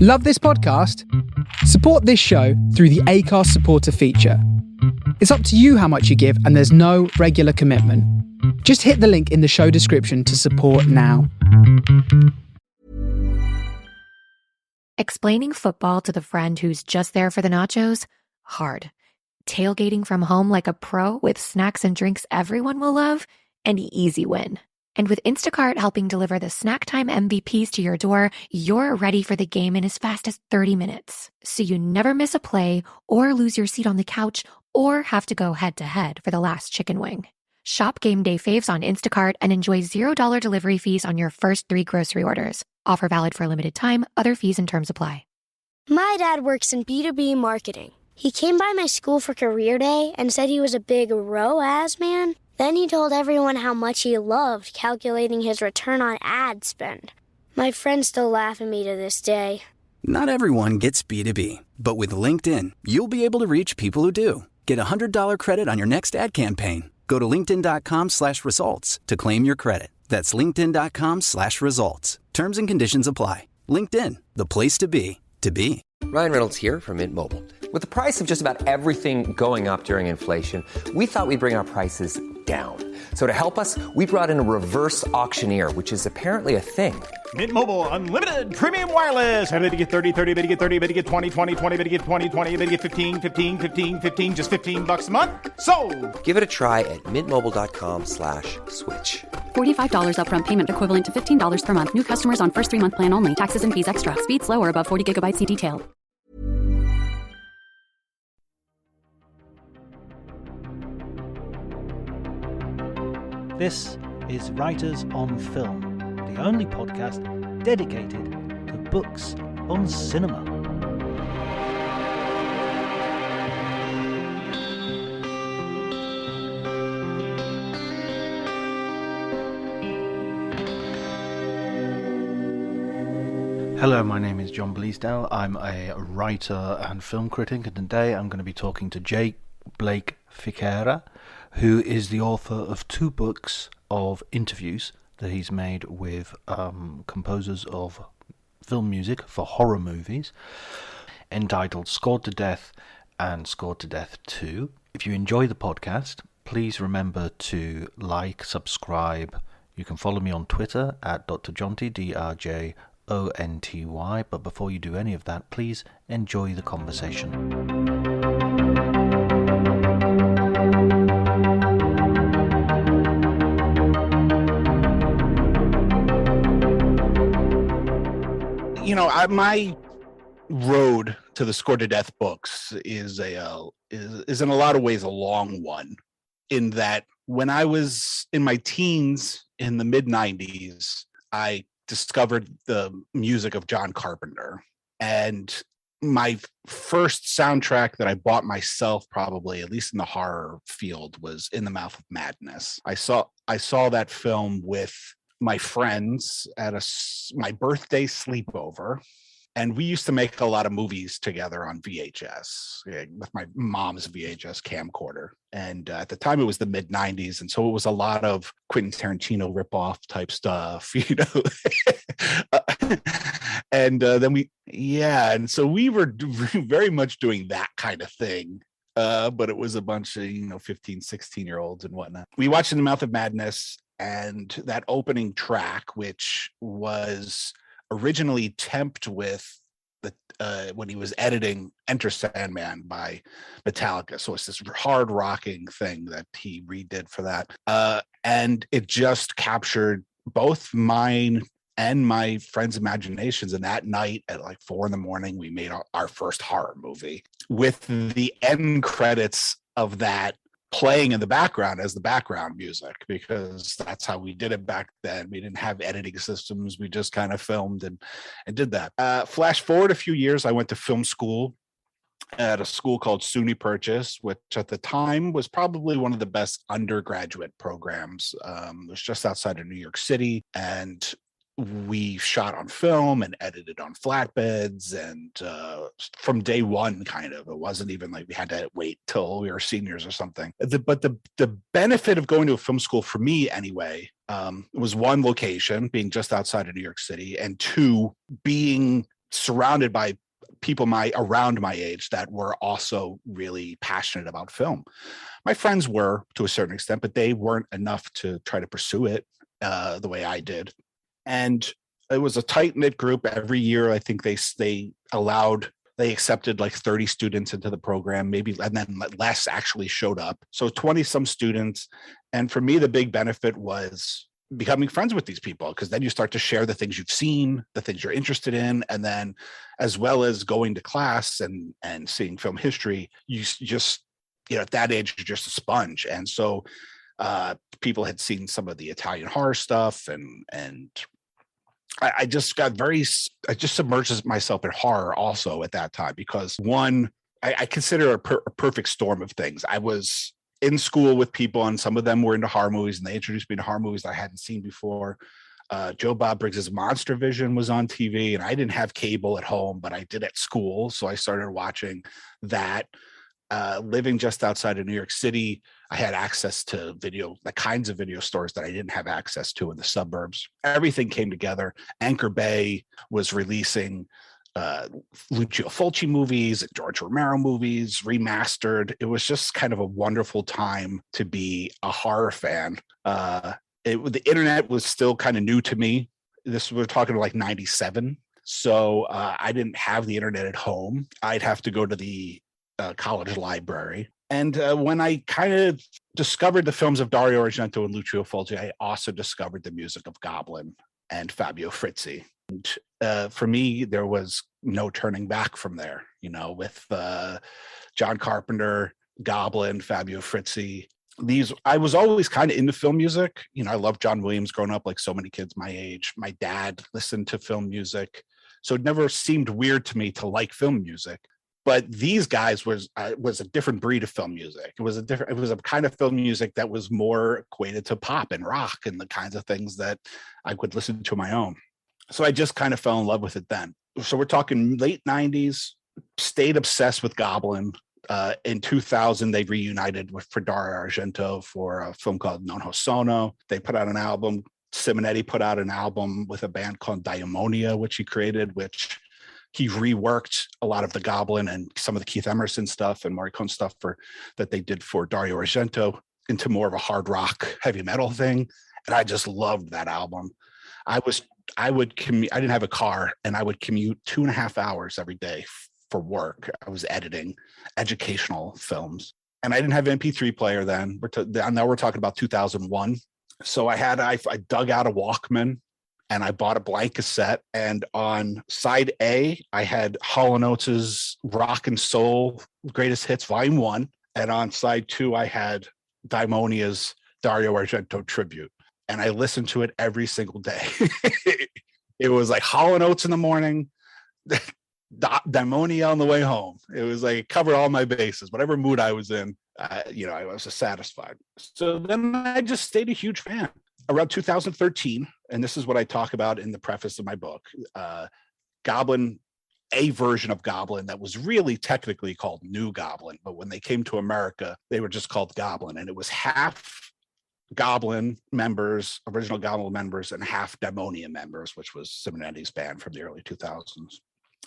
Love this podcast? Support this show through the Acast supporter feature. It's up to you how much you give, and there's no regular commitment. Just hit the link in the show description to support now. Explaining football to the friend who's just there for the nachos? Hard. Tailgating from home like a pro with snacks and drinks everyone will love? An easy win. And with Instacart helping deliver the snack time MVPs to your door, you're ready for the game in as fast as 30 minutes. So you never miss a play or lose your seat on the couch or have to go head-to-head for the last chicken wing. Shop game day faves on Instacart and enjoy $0 delivery fees on your first 3 grocery orders. Offer valid for a limited time. Other fees and terms apply. My dad works in B2B marketing. He came by my school for career day and said he was a big ROAS man. Then he told everyone how much he loved calculating his return on ad spend. My friends still laugh at me to this day. Not everyone gets B2B, but with LinkedIn, you'll be able to reach people who do. Get a $100 credit on your next ad campaign. Go to linkedin.com/results to claim your credit. That's linkedin.com/results. Terms and conditions apply. LinkedIn, the place to be, to be. Ryan Reynolds here from Mint Mobile. With the price of just about everything going up during inflation, we thought we'd bring our prices down. So to help us, we brought in a reverse auctioneer, which is apparently a thing. Mint Mobile Unlimited Premium Wireless. How to get 30, 30, bit to get 30, bit to get 20, 20, 20, bit to get 20, 20, bit to get 15, 15, 15, 15, just $15 a month? Sold! Give it a try at mintmobile.com/switch. $45 upfront payment equivalent to $15 per month. New customers on first 3-month plan only. Taxes and fees extra. Speed slower above 40 gigabytes. See detail. This is Writers on Film, the only podcast dedicated to books on cinema. Hello, my name is John Bleasdale. I'm a writer and film critic, and today I'm going to be talking to J. Blake Fichera, who is the author of 2 books of interviews that he's made with composers of film music for horror movies, entitled Scored to Death and Scored to Death 2. If you enjoy the podcast, please remember to like, subscribe. You can follow me on Twitter at Dr. Jonty, DRJONTY, but before you do any of that, please enjoy the conversation. You know, my road to the Scored to Death books is in a lot of ways a long one, in that when I was in my teens in the mid-90s, I discovered the music of John Carpenter. And my first soundtrack that I bought myself, probably, at least in the horror field, was In the Mouth of Madness. I saw that film with my friends at my birthday sleepover, and we used to make a lot of movies together on VHS with my mom's VHS camcorder. And at the time, it was the mid '90s, and so it was a lot of Quentin Tarantino ripoff type stuff, you know. And so we were very much doing that kind of thing. But it was a bunch of 15, 16-year-olds and whatnot. We watched In the Mouth of Madness. And that opening track, which was originally temped with when he was editing Enter Sandman by Metallica. So it's this hard rocking thing that he redid for that. And it just captured both mine and my friends' imaginations. And that night at like 4 a.m, we made our first horror movie, with the end credits of that playing in the background as the background music, because that's how we did it back then. We didn't have editing systems. We just kind of filmed and did that. Flash forward a few years, I went to film school at a school called SUNY Purchase, which at the time was probably one of the best undergraduate programs. It was just outside of New York City, and we shot on film and edited on flatbeds, and from day one, kind of. It wasn't even like we had to wait till we were seniors or something. But the benefit of going to a film school, for me anyway, was 1, location, being just outside of New York City, and 2, being surrounded by people around my age that were also really passionate about film. My friends were to a certain extent, but they weren't enough to try to pursue it the way I did. And it was a tight-knit group. Every year, I think they accepted like 30 students into the program, maybe, and then less actually showed up. So 20 some students. And for me, the big benefit was becoming friends with these people, because then you start to share the things you've seen, the things you're interested in, and then as well as going to class and seeing film history, you just, at that age, you're just a sponge. And so people had seen some of the Italian horror stuff, and I just submerged myself in horror also at that time, because one, I consider a perfect storm of things. I was in school with people, and some of them were into horror movies, and they introduced me to horror movies I hadn't seen before. Joe Bob Briggs's Monster Vision was on TV, and I didn't have cable at home, but I did at school. So I started watching that. Living just outside of New York City, I had access to the kinds of video stores that I didn't have access to in the suburbs. Everything came together. Anchor Bay was releasing Lucio Fulci movies, George Romero movies, remastered. It was just kind of a wonderful time to be a horror fan. The internet was still kind of new to me. We're talking like 97. So I didn't have the internet at home. I'd have to go to the college library. And when I kind of discovered the films of Dario Argento and Lucio Fulci, I also discovered the music of Goblin and Fabio Frizzi. And for me, there was no turning back from there, with John Carpenter, Goblin, Fabio Frizzi. I was always kind of into film music. I loved John Williams growing up, like so many kids my age. My dad listened to film music. So it never seemed weird to me to like film music. But these guys was a different breed of film music. It was a kind of film music that was more equated to pop and rock and the kinds of things that I could listen to my own. So I just kind of fell in love with it then. So we're talking late 90s, stayed obsessed with Goblin. In 2000, they reunited for Dario Argento for a film called Non Ho Sono. They put out an album. Simonetti put out an album with a band called Diamonia, which he created, which he reworked a lot of the Goblin and some of the Keith Emerson stuff and Morricone stuff that they did for Dario Argento into more of a hard rock, heavy metal thing. And I just loved that album. I would commute. I didn't have a car, and I would commute 2.5 hours every day for work. I was editing educational films, and I didn't have an MP3 player then. Now we're talking about 2001. So I dug out a Walkman, and I bought a blank cassette. And on side A, I had Hall & Oates' Rock and Soul Greatest Hits Volume 1. And on side 2, I had Daimonia's Dario Argento Tribute. And I listened to it every single day. It was like Hall & Oates in the morning, Daimonia on the way home. It was like, covered all my bases. Whatever mood I was in, I was satisfied. So then I just stayed a huge fan. Around 2013, and this is what I talk about in the preface of my book, Goblin, a version of Goblin that was really technically called New Goblin, but when they came to America, they were just called Goblin, and it was half Goblin members, original Goblin members, and half Daimonia members, which was Simonetti's band from the early 2000s.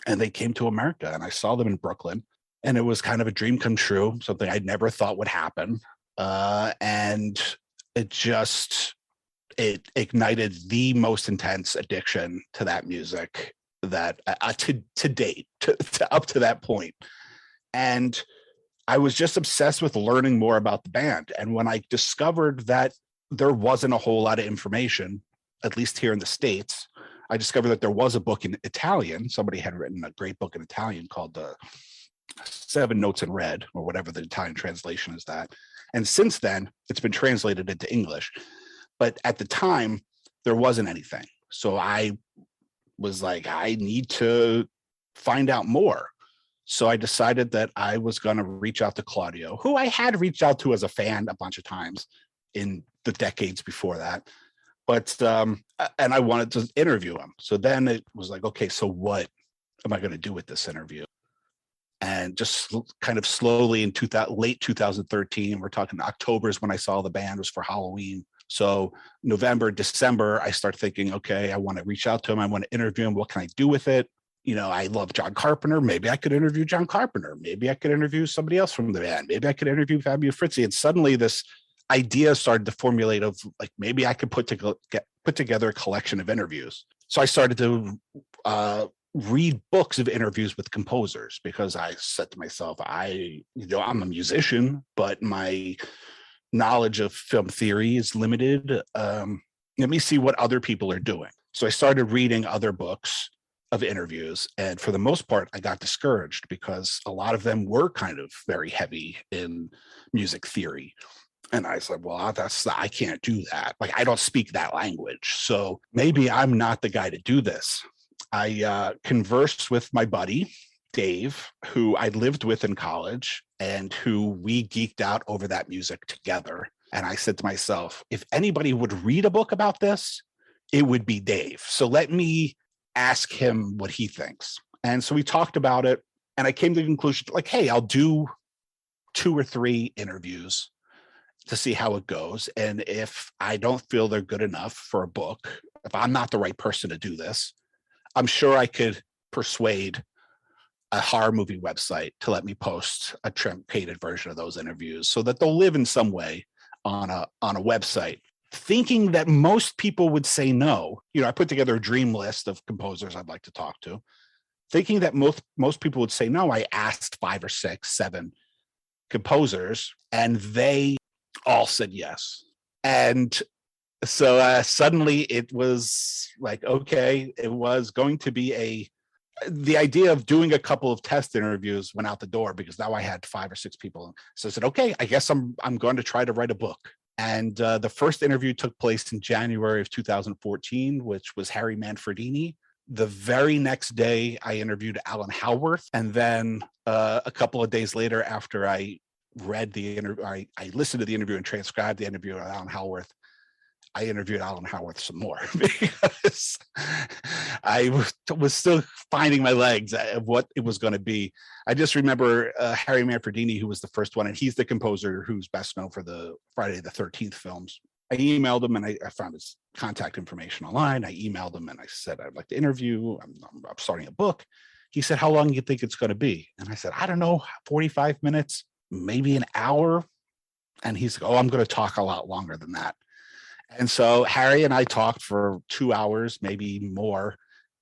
And they came to America, and I saw them in Brooklyn, and it was kind of a dream come true, something I never thought would happen. And it ignited the most intense addiction to that music that to date, to up to that point. And I was just obsessed with learning more about the band. And when I discovered that there wasn't a whole lot of information, at least here in the States, I discovered that there was a book in Italian. Somebody had written a great book in Italian called Seven Notes in Red, or whatever the Italian translation is that. And since then, it's been translated into English. But at the time, there wasn't anything. So I was like, I need to find out more. So I decided that I was going to reach out to Claudio, who I had reached out to as a fan a bunch of times in the decades before that. But, and I wanted to interview him. So then it was like, okay, so what am I going to do with this interview? And just kind of slowly in late 2013, we're talking October is when I saw the band, was for Halloween. So November, December, I start thinking, okay, I want to reach out to him. I want to interview him. What can I do with it? I love John Carpenter. Maybe I could interview John Carpenter. Maybe I could interview somebody else from the band. Maybe I could interview Fabio Frizzi. And suddenly this idea started to formulate of like, maybe I could put together a collection of interviews. So I started to read books of interviews with composers, because I said to myself, I'm a musician, but my knowledge of film theory is limited. Let me see what other people are doing. So I started reading other books of interviews. And for the most part, I got discouraged because a lot of them were kind of very heavy in music theory. And I said, well, I can't do that. Like, I don't speak that language. So maybe I'm not the guy to do this. I conversed with my buddy, Dave, who I lived with in college and who we geeked out over that music together. And I said to myself, if anybody would read a book about this, it would be Dave. So let me ask him what he thinks. And so we talked about it, and I came to the conclusion, like, hey, I'll do 2 or 3 interviews to see how it goes. And if I don't feel they're good enough for a book, if I'm not the right person to do this, I'm sure I could persuade a horror movie website to let me post a truncated version of those interviews so that they'll live in some way on a website, thinking that most people would say no. I put together a dream list of composers I'd like to talk to, thinking that most people would say no. I asked 5 or 6, 7 composers, and they all said yes. And so suddenly it was like, okay, it was going to be the idea of doing a couple of test interviews went out the door, because now I had 5 or 6 people. So I said, okay, I guess I'm going to try to write a book. And the first interview took place in January of 2014, which was Harry Manfredini. The very next day, I interviewed Alan Howarth. And then a couple of days later, after I read the interview, I listened to the interview and transcribed the interview with Alan Howarth. I interviewed Alan Howarth some more because I was still finding my legs of what it was going to be. I just remember Harry Manfredini, who was the first one, and he's the composer who's best known for the Friday the 13th films. I emailed him, and I found his contact information online. I emailed him and I said, I'd like to interview. I'm starting a book. He said, how long do you think it's going to be? And I said, I don't know, 45 minutes, maybe an hour. And he's like, oh, I'm going to talk a lot longer than that. And so Harry and I talked for 2 hours, maybe more.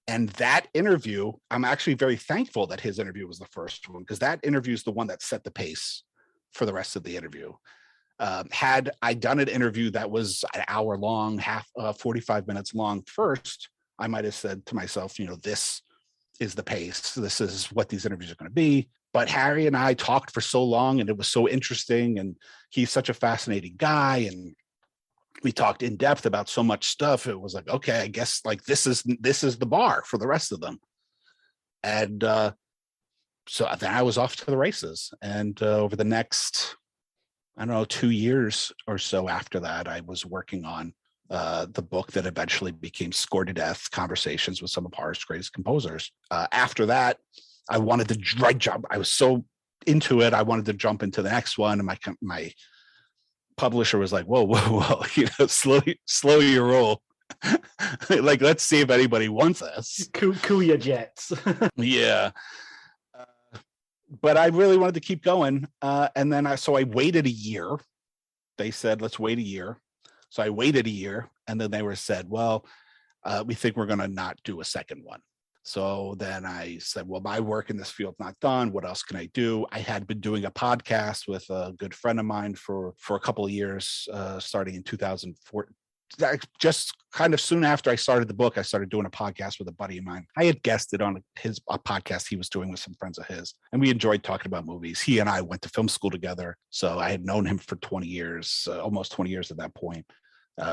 And that interview, I'm actually very thankful that his interview was the first one, because that interview is the one that set the pace for the rest of the interview. Had I done an interview that was an hour long, 45 minutes long first, I might have said to myself, this is the pace. This is what these interviews are going to be. But Harry and I talked for so long, and it was so interesting. And he's such a fascinating guy. And we talked in depth about so much stuff. It was like, okay, I guess like this is the bar for the rest of them. And so then I was off to the races. And over the next, 2 years or so after that, I was working on the book that eventually became Score to Death: Conversations with Some of Horror's Greatest Composers. After that, I wanted to jump. I was so into it. I wanted to jump into the next one. And my publisher was like, whoa, slow your roll. Like, let's see if anybody wants this. Cool your jets. Yeah. But I really wanted to keep going. And then I waited a year. They said, let's wait a year. So I waited a year, and then they said, well, we think we're going to not do a second one. So then I said, well, my work in this field's not done. What else can I do? I had been doing a podcast with a good friend of mine for a couple of years, starting in 2004. Just kind of soon after I started the book, I started doing a podcast with a buddy of mine. I had guested on a podcast he was doing with some friends of his, and we enjoyed talking about movies. He and I went to film school together. So I had known him for 20 years, almost 20 years at that point.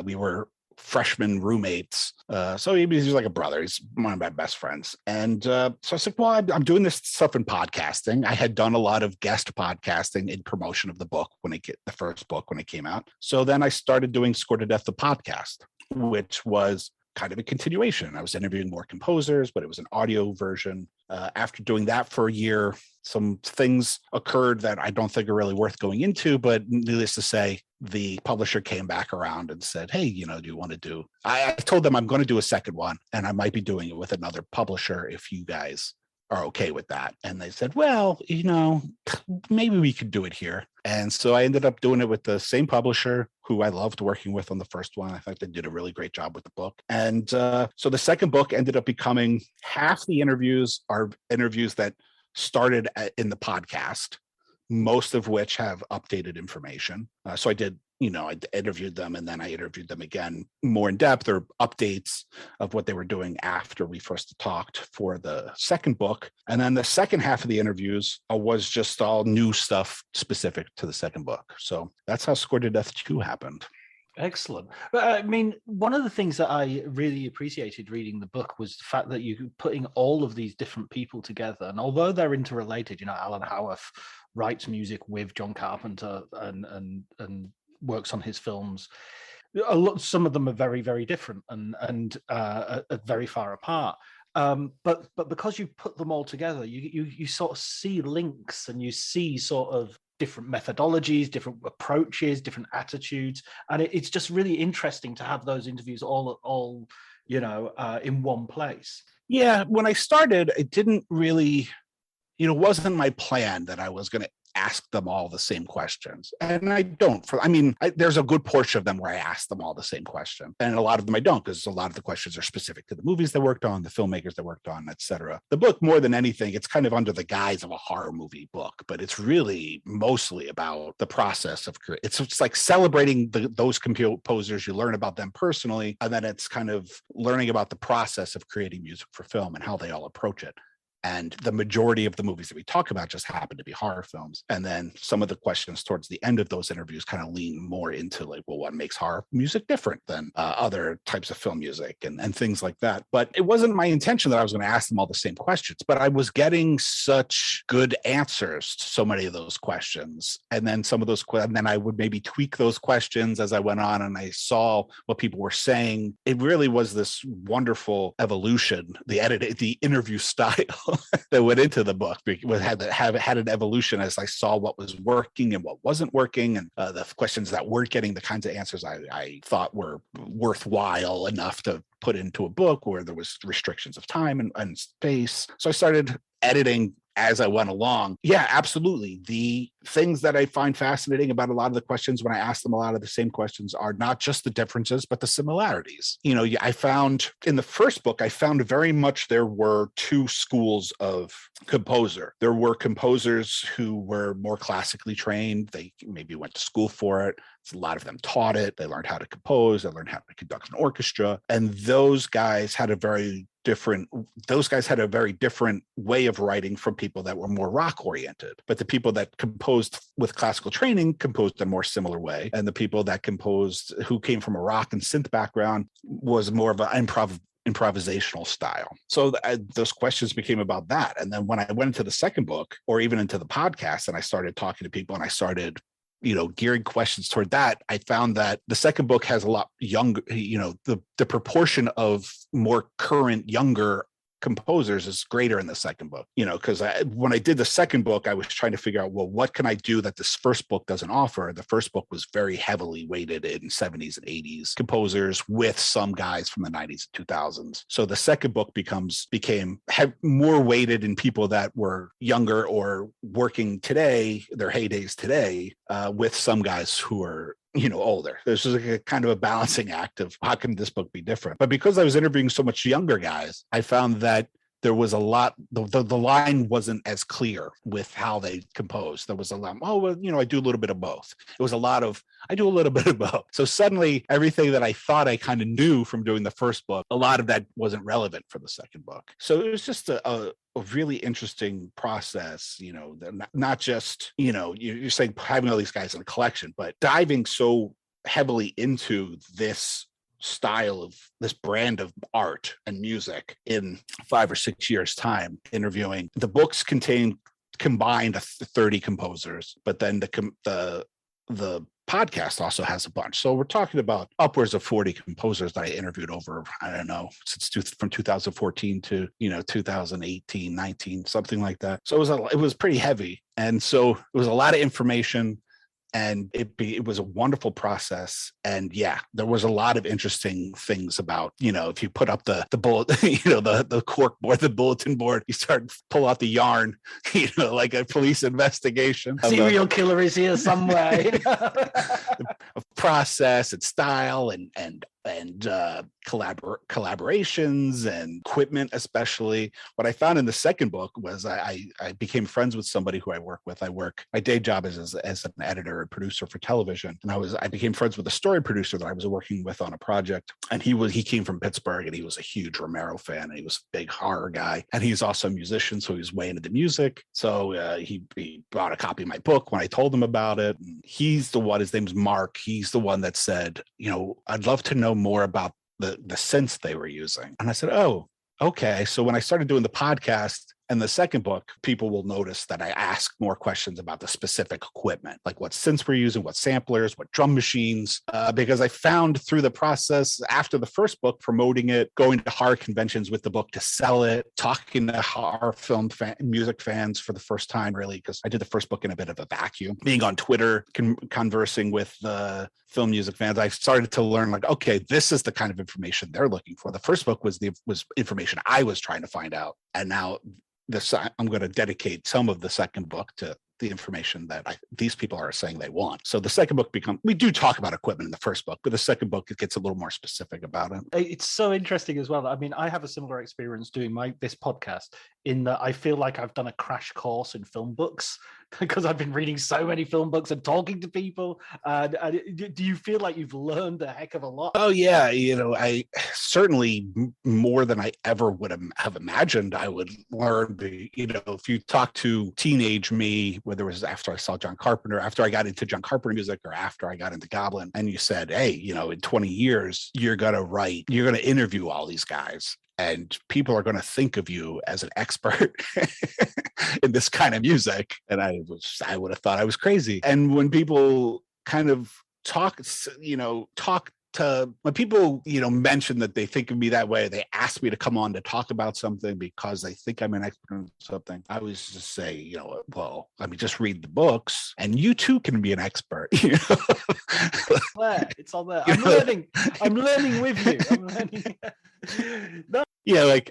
We were freshman roommates. So he's like a brother. He's one of my best friends. And so I said, well, I'm doing this stuff in podcasting. I had done a lot of guest podcasting in promotion of the book the first book when it came out. So then I started doing Score to Death, the podcast, which was kind of a continuation. I was interviewing more composers, but it was an audio version. After doing that for a year, some things occurred that I don't think are really worth going into, but needless to say, the publisher came back around and said, hey, do you want to do, I told them I'm going to do a second one, and I might be doing it with another publisher if you guys are okay with that. And they said, well, maybe we could do it here. And so I ended up doing it with the same publisher who I loved working with on the first one. I think they did a really great job with the book. And so the second book ended up becoming half the interviews are interviews that started in the podcast, most of which have updated information. So I did, I interviewed them, and then I interviewed them again more in depth, or updates of what they were doing after we first talked for the second book. And then the second half of the interviews was just all new stuff specific to the second book. So that's how Scored to Death 2 happened. Excellent. But I mean, one of the things that I really appreciated reading the book was the fact that you're putting all of these different people together. And although they're interrelated, Alan Howarth writes music with John Carpenter and works on his films. Some of them are very, very different and are very far apart. But because you put them all together, you sort of see links, and you see sort of different methodologies, different approaches, different attitudes, and it's just really interesting to have those interviews all in one place. Yeah, when I started, it didn't really, wasn't my plan that I was going to ask them all the same questions. And I don't. There's a good portion of them where I ask them all the same question. And a lot of them I don't, because a lot of the questions are specific to the movies they worked on, the filmmakers they worked on, etc. The book, more than anything, it's kind of under the guise of a horror movie book, but it's really mostly about the process of it's like celebrating those composers. You learn about them personally, and then it's kind of learning about the process of creating music for film and how they all approach it. And the majority of the movies that we talk about just happen to be horror films. And then some of the questions towards the end of those interviews kind of lean more into what makes horror music different than other types of film music and things like that. But it wasn't my intention that I was going to ask them all the same questions, but I was getting such good answers to so many of those questions. And then and then I would maybe tweak those questions as I went on, and I saw what people were saying. It really was this wonderful evolution, the interview style that went into the book. It had an evolution as I saw what was working and what wasn't working, and the questions that weren't getting the kinds of answers I thought were worthwhile enough to put into a book where there was restrictions of time and space. So I started editing as I went along. Yeah, absolutely. The things that I find fascinating about a lot of the questions when I ask them a lot of the same questions are not just the differences, but the similarities. I found in the first book, very much there were two schools of composer. There were composers who were more classically trained. They maybe went to school for it. A lot of them taught it. They learned how to compose. They learned how to conduct an orchestra. And those guys had a very different way of writing from people that were more rock oriented. But the people that composed with classical training composed in a more similar way. And the people that composed who came from a rock and synth background was more of an improvisational style. So those questions became about that. And then when I went into the second book, or even into the podcast, and I started talking to people and I started gearing questions toward that, I found that the second book has a lot younger, the proportion of more current, younger composers is greater in the second book, because when I did the second book, I was trying to figure out, well, what can I do that this first book doesn't offer? The first book was very heavily weighted in 70s and 80s composers with some guys from the 90s and 2000s. So the second book became more weighted in people that were younger or working today, their heydays today, with some guys who are older. There's just a kind of a balancing act of how can this book be different? But because I was interviewing so much younger guys, I found that there was a lot, the line wasn't as clear with how they composed. There was a lot, I do a little bit of both. It was a lot of, I do a little bit of both. So suddenly everything that I thought I kind of knew from doing the first book, a lot of that wasn't relevant for the second book. So it was just a really interesting process, not just, you're saying having all these guys in a collection, but diving so heavily into this style of this brand of art and music in 5 or 6 years time, interviewing. The books combined 30 composers, but then the podcast also has a bunch. So we're talking about upwards of 40 composers that I interviewed over, I don't know, from 2014 to, 2018, 19, something like that. So it was pretty heavy. And so it was a lot of information. And it was a wonderful process. And yeah, there was a lot of interesting things about, if you put up the bullet, the cork board, the bulletin board, you start to pull out the yarn, like a police investigation. Serial killer is here somewhere. Of process and style and collaborations and equipment, especially. What I found in the second book was I became friends with somebody who I work with. My day job is as an editor and producer for television. And I became friends with a story producer that I was working with on a project. And he came from Pittsburgh, and he was a huge Romero fan, and he was a big horror guy. And he's also a musician, so he was way into the music. So he bought a copy of my book when I told him about it. And he's the one, his name's Mark. He's the one that said, I'd love to know more about the synths they were using. And I said, oh, okay. So when I started doing the podcast and the second book, people will notice that I ask more questions about the specific equipment, like what synths we're using, what samplers, what drum machines, because I found through the process after the first book, promoting it, going to horror conventions with the book to sell it, talking to horror film music fans for the first time, really, because I did the first book in a bit of a vacuum, being on Twitter, conversing with the film music fans, I started to learn, like, okay, this is the kind of information they're looking for. The first book was information I was trying to find out. And now I'm going to dedicate some of the second book to the information that these people are saying they want. So the second book we do talk about equipment in the first book, but the second book, it gets a little more specific about it. It's so interesting as well. I mean, I have a similar experience doing this podcast, in that I feel like I've done a crash course in film books because I've been reading so many film books and talking to people. Do you feel like you've learned a heck of a lot? Oh yeah, I certainly more than I ever would have imagined I would learn. If you talk to teenage me, whether it was after I saw John Carpenter, after I got into John Carpenter music, or after I got into Goblin, and you said, hey, in 20 years, you're going to interview all these guys, and people are going to think of you as an expert in this kind of music. And I would have thought I was crazy. And when people kind of when people, mention that they think of me that way, they ask me to come on to talk about something because they think I'm an expert in something, I always just say, well, let me just read the books and you too can be an expert. It's all there. I'm learning with you. I'm learning. No. Yeah, like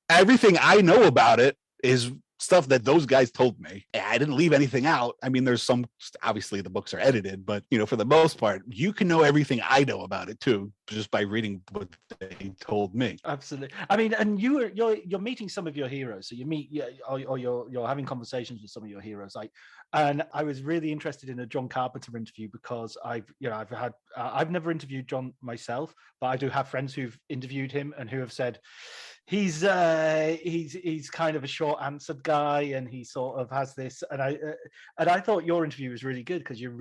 everything I know about it is stuff that those guys told me. I didn't leave anything out. I mean, there's some, obviously the books are edited, but for the most part, you can know everything I know about it too, just by reading what they told me. Absolutely. I mean, and you're meeting some of your heroes. So you meet, or you're having conversations with some of your heroes. And I was really interested in a John Carpenter interview because I've never interviewed John myself, but I do have friends who've interviewed him and who have said he's kind of a short answered guy, and he sort of has this. And I thought your interview was really good because you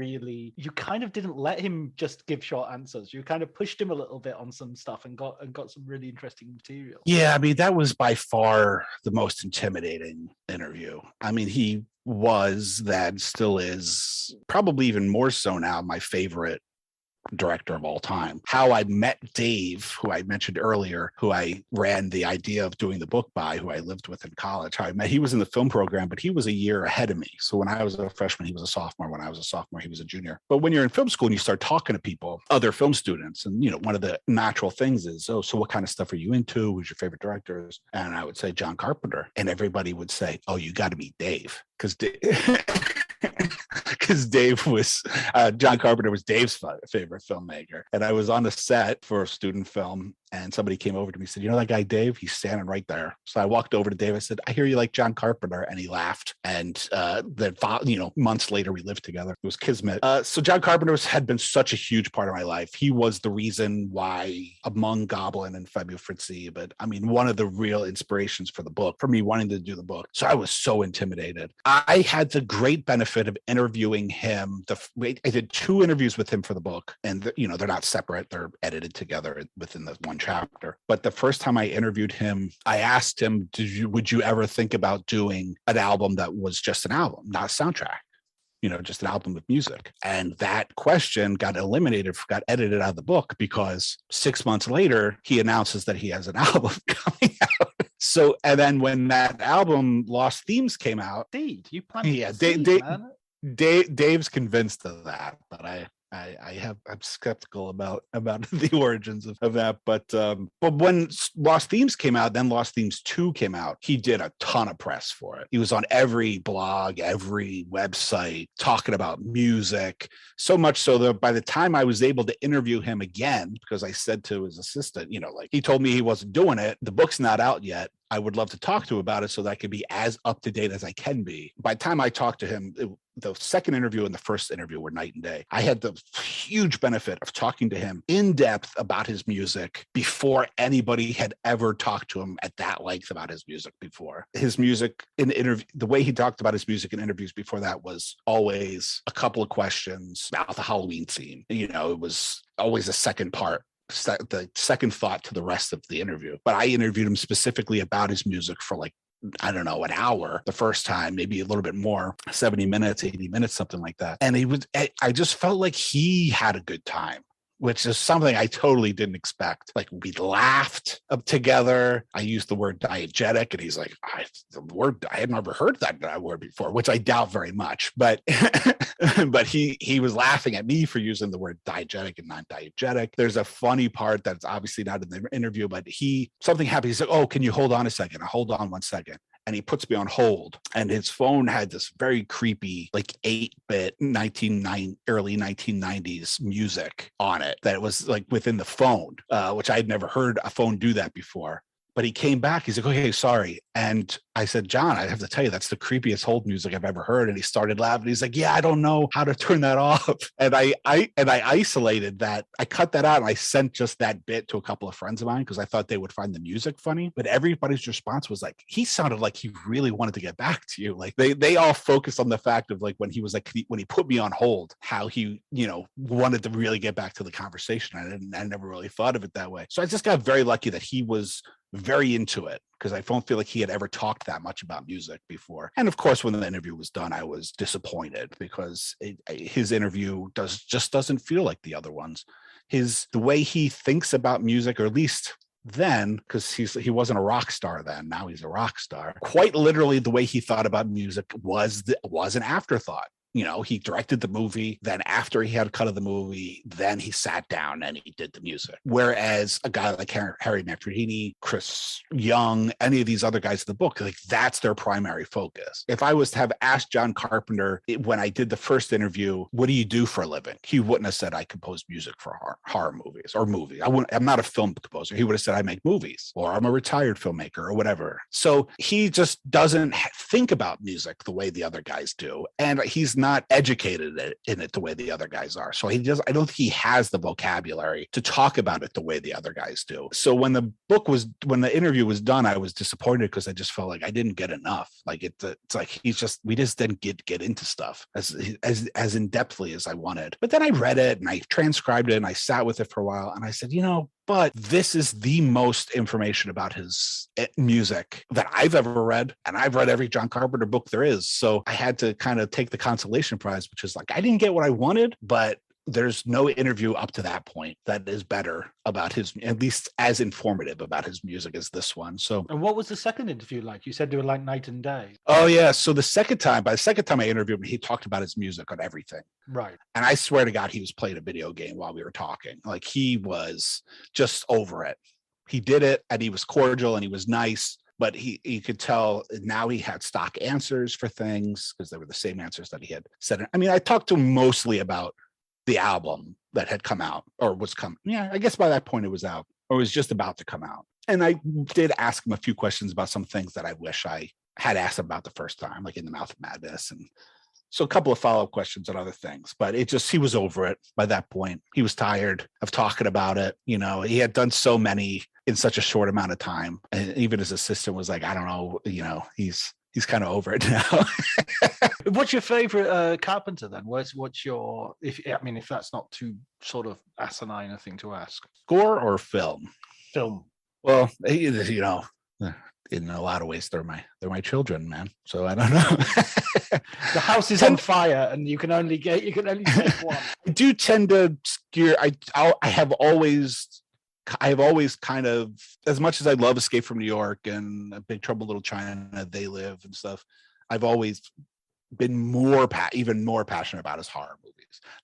kind of didn't let him just give short answers. You kind of pushed him a little bit on some stuff and got some really interesting material. Yeah, I mean, that was by far the most intimidating interview. I mean, he was, that still is, probably even more so now, my favorite director of all time. How I met Dave, who I mentioned earlier, who I ran the idea of doing the book by, who I lived with in college. How I met, he was in the film program, but he was a year ahead of me. So when I was a freshman, he was a sophomore. When I was a sophomore, he was a junior. But when you're in film school and you start talking to people, other film students, and one of the natural things is, oh, so what kind of stuff are you into? Who's your favorite directors? And I would say John Carpenter, and everybody would say, oh, you got to meet Dave, because Dave was John Carpenter was Dave's favorite filmmaker. And I was on the set for a student film, and somebody came over to me and said, you know that guy Dave? He's standing right there. So I walked over to Dave. I said, I hear you like John Carpenter. And he laughed. And then months later, we lived together. It was kismet. So John Carpenter had been such a huge part of my life. He was the reason why, among Goblin and Fabio Frizzi, but I mean, one of the real inspirations for the book, for me wanting to do the book. So I was so intimidated. I had the great benefit of interviewing him. I did 2 interviews with him for the book, and they're not separate; they're edited together within the one chapter. But the first time I interviewed him, I asked him, would you ever think about doing an album that was just an album, not a soundtrack? just an album of music. And that question got edited out of the book because 6 months later, he announces that he has an album coming out. So, and then when that album Lost Themes came out, you planted Dave's convinced of that, but I'm skeptical about the origins of that. But when Lost Themes came out, then Lost Themes 2 came out, he did a ton of press for it. He was on every blog, every website talking about music, so much so that by the time I was able to interview him again, because I said to his assistant, he told me he wasn't doing it. The book's not out yet. I would love to talk to him about it so that I could be as up to date as I can be. By the time I talked to him, the second interview and the first interview were night and day. I had the huge benefit of talking to him in depth about his music before anybody had ever talked to him at that length about his music before. His music in the interview, the way he talked about his music in interviews before that was always a couple of questions about the Halloween theme. It was always a second part, the second thought to the rest of the interview. But I interviewed him specifically about his music for an hour the first time, maybe a little bit more, 70 minutes, 80 minutes, something like that. And I just felt like he had a good time, which is something I totally didn't expect. Like, we laughed up together. I used the word diegetic, and he's like, I had never heard that word before, which I doubt very much. But but he was laughing at me for using the word diegetic and not diegetic. There's a funny part that's obviously not in the interview, but something happened. He's like, oh, can you hold on a second? I hold on 1 second. And he puts me on hold, and his phone had this very creepy, 8-bit early 1990s music on it that was within the phone, which I had never heard a phone do that before. But he came back. He's like, okay, sorry. And I said, John, I have to tell you, that's the creepiest hold music I've ever heard. And he started laughing. He's like, yeah, I don't know how to turn that off. And I isolated that. I cut that out, and I sent just that bit to a couple of friends of mine because I thought they would find the music funny. But everybody's response was he sounded like he really wanted to get back to you. They all focused on the fact of when he was when he put me on hold, how he, wanted to really get back to the conversation. I never really thought of it that way. So I just got very lucky that he was very into it, because I don't feel like he had ever talked that much about music before. And of course, when the interview was done, I was disappointed because his interview just doesn't feel like the other ones. The way he thinks about music, or at least then, because he wasn't a rock star then, now he's a rock star. Quite literally, the way he thought about music was an afterthought. He directed the movie, then after he had a cut of the movie, then he sat down and he did the music. Whereas a guy like Harry Manfredini, Chris Young, any of these other guys in the book, that's their primary focus. If I was to have asked John Carpenter when I did the first interview, what do you do for a living? He wouldn't have said I compose music for horror movies or movies. I'm not a film composer. He would have said I make movies, or I'm a retired filmmaker, or whatever. So he just doesn't think about music the way the other guys do. And he's not educated in it the way the other guys are. So I don't think he has the vocabulary to talk about it the way the other guys do. So when the interview was done, I was disappointed because I just felt like I didn't get enough. It's like we just didn't get into stuff as in depthly as I wanted. But then I read it and I transcribed it and I sat with it for a while, and I said, but this is the most information about his music that I've ever read. And I've read every John Carpenter book there is. So I had to kind of take the consolation prize, which is I didn't get what I wanted, but there's no interview up to that point that is better about his, at least as informative about his music as this one. So, and what was the second interview like? You said they were like night and day. Oh yeah. So by the second time I interviewed him, he talked about his music on everything. Right. And I swear to God, he was playing a video game while we were talking. He was just over it. He did it, and he was cordial and he was nice. But he could tell now he had stock answers for things because they were the same answers that he had said. I mean, I talked to him mostly about the album that had come out or was coming. Yeah, I guess by that point it was out or was just about to come out. And I did ask him a few questions about some things that I wish I had asked him about the first time, like In the Mouth of Madness. And so a couple of follow-up questions on other things, but he was over it by that point. He was tired of talking about it. He had done so many in such a short amount of time. And even his assistant was like, I don't know, he's kind of over it now. What's your favorite Carpenter then? What's your, if that's not too sort of asinine a thing to ask? Score or film? Film. Well, in a lot of ways, they're my children, man. So I don't know. The house is on fire, and you can only take one. I do tend to steer. I have always kind of, as much as I love Escape from New York and Big Trouble in Little China, They Live and stuff, I've always been even more passionate about his horror movies.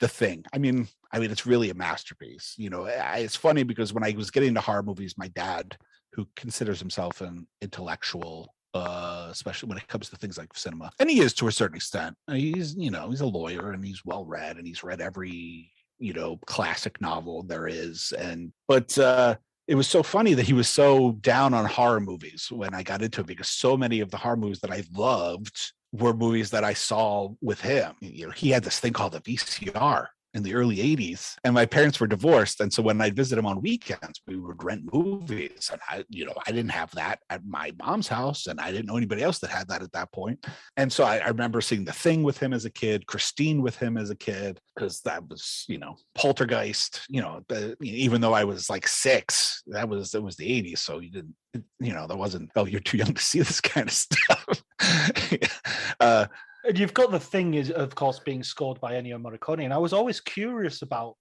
The Thing. I mean, it's really a masterpiece. You know, it's funny because when I was getting into horror movies, my dad, who considers himself an intellectual, especially when it comes to things like cinema, and he is to a certain extent. He's a lawyer and he's well read and he's read every classic novel there is. But it was so funny that he was so down on horror movies when I got into it, because so many of the horror movies that I loved were movies that I saw with him. He had this thing called the VCR in the early 80s, and my parents were divorced, and so when I'd visit him on weekends, we would rent movies, and I didn't have that at my mom's house, and I didn't know anybody else that had that at that point. And so I remember seeing The Thing with him as a kid, Christine with him as a kid, because that was Poltergeist, even though I was like 6, it was the 80s, so you didn't, there wasn't, oh, you're too young to see this kind of stuff. And you've got The Thing is, of course, being scored by Ennio Morricone, and I was always curious about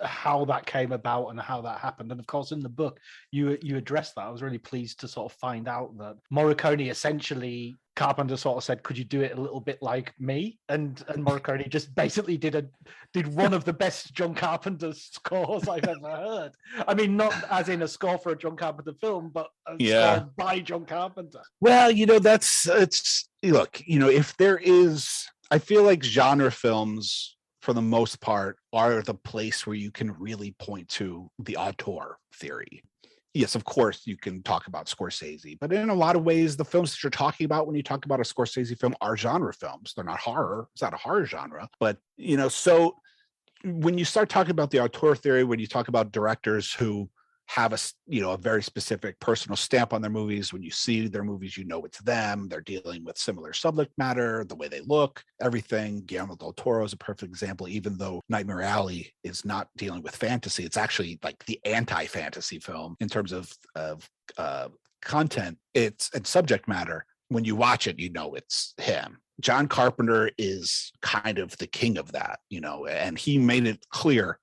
how that came about and how that happened. And of course, in the book, you addressed that. I was really pleased to sort of find out that Morricone essentially, Carpenter sort of said, "Could you do it a little bit like me?" And Morricone just basically did one of the best John Carpenter scores I've ever heard. I mean, not as in a score for a John Carpenter film, but a score by John Carpenter. Well, if there is, I feel like genre films, for the most part, are the place where you can really point to the auteur theory. Yes, of course, you can talk about Scorsese, but in a lot of ways, the films that you're talking about when you talk about a Scorsese film are genre films. They're not horror. It's not a horror genre. But, so when you start talking about the auteur theory, when you talk about directors who have a very specific personal stamp on their movies, when you see their movies, it's them, they're dealing with similar subject matter, the way they look, everything. Guillermo del Toro is a perfect example. Even though Nightmare Alley is not dealing with fantasy, it's actually like the anti-fantasy film in terms of content, and subject matter. When you watch it, it's him. John Carpenter is kind of the king of that, and he made it clear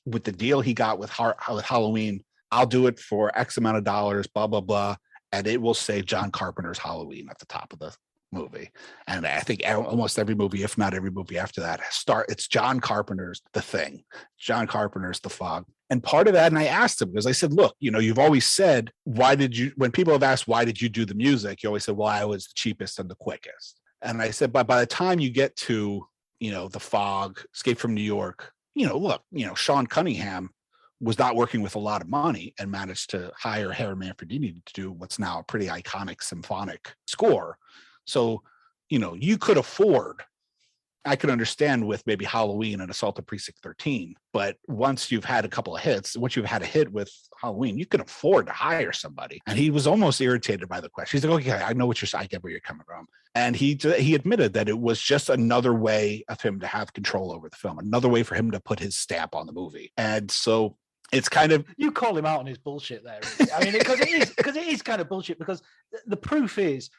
with the deal he got with Halloween. I'll do it for X amount of dollars, blah, blah, blah. And it will say John Carpenter's Halloween at the top of the movie. And I think almost every movie, if not every movie after that, it's John Carpenter's The Thing. John Carpenter's The Fog. And part of that, and I asked him, because I said, look, you've always said, when people have asked, why did you do the music? You always said, well, I was the cheapest and the quickest. And I said, but by the time you get to, The Fog, Escape from New York, look, Sean Cunningham was not working with a lot of money and managed to hire Harry Manfredini to do what's now a pretty iconic symphonic score. So, you could afford, I could understand with maybe Halloween and Assault on Precinct 13, but once you've had a couple of hits, once you've had a hit with Halloween, you can afford to hire somebody. And he was almost irritated by the question. He's like, okay, I know I get where you're coming from. And he admitted that it was just another way of him to have control over the film, another way for him to put his stamp on the movie. And so it's kind of, you call him out on his bullshit there. Really. I mean, because it is kind of bullshit, because the proof is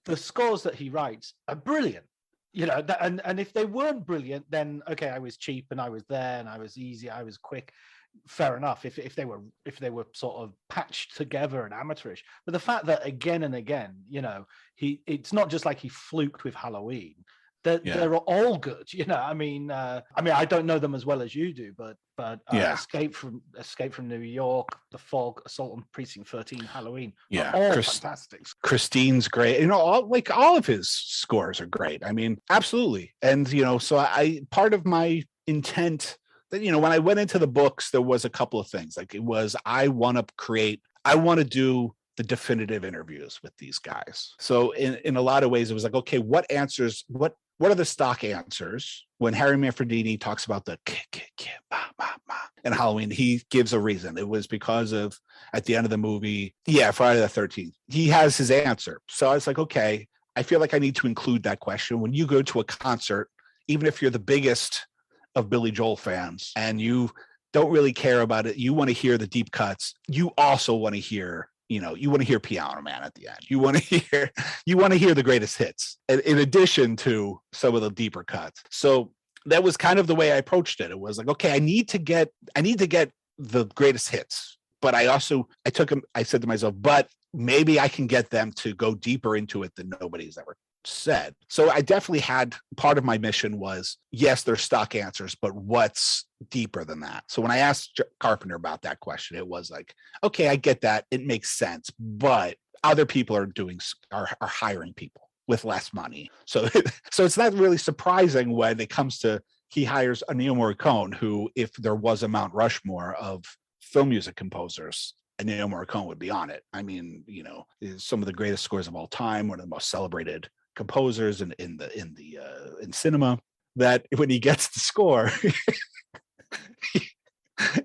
the scores that he writes are brilliant. And if they weren't brilliant, then okay, I was cheap and I was there and I was easy, I was quick. Fair enough. If they were sort of patched together and amateurish, but the fact that again and again, it's not just like he fluked with Halloween. They're all good, I mean, I don't know them as well as you do, but Escape from New York, The Fog, Assault on Precinct 13, Halloween, all fantastic. Christine's great. All of his scores are great. I mean, absolutely. And so part of my intent that when I went into the books, there was a couple of things. Like it was, I want to do the definitive interviews with these guys. So in a lot of ways, it was like, okay, what are the stock answers when Harry Manfredini talks about the and Halloween? He gives a reason. It was because of, at the end of the movie, Friday the 13th. He has his answer. So I was like, okay, I feel like I need to include that question. When you go to a concert, even if you're the biggest of Billy Joel fans and you don't really care about it, you want to hear the deep cuts, you also want to hear you want to hear Piano Man at the end. You want to hear the greatest hits in addition to some of the deeper cuts. So that was kind of the way I approached it. It was like, okay, I need to get the greatest hits, but I said to myself, but maybe I can get them to go deeper into it than nobody's ever said. So I definitely had, part of my mission was, yes, there's stock answers, but what's deeper than that? So when I asked Carpenter about that question, it was like, okay, I get that. It makes sense, but other people are hiring people with less money. So it's not really surprising when it comes to, he hires Ennio Morricone, who, if there was a Mount Rushmore of film music composers, Ennio Morricone would be on it. I mean, some of the greatest scores of all time, one of the most celebrated composers in cinema, that when he gets the score,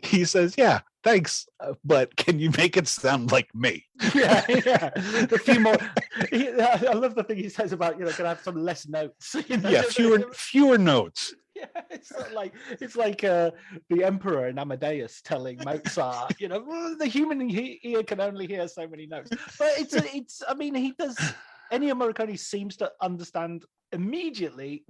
he says, yeah, thanks, but can you make it sound like me? Yeah. A few more. I love the thing he says about, can I have some less notes? Yeah, fewer notes. Yeah, it's like the emperor in Amadeus telling Mozart, the human ear can only hear so many notes. But it's. I mean, he does. Ennio Morricone seems to understand immediately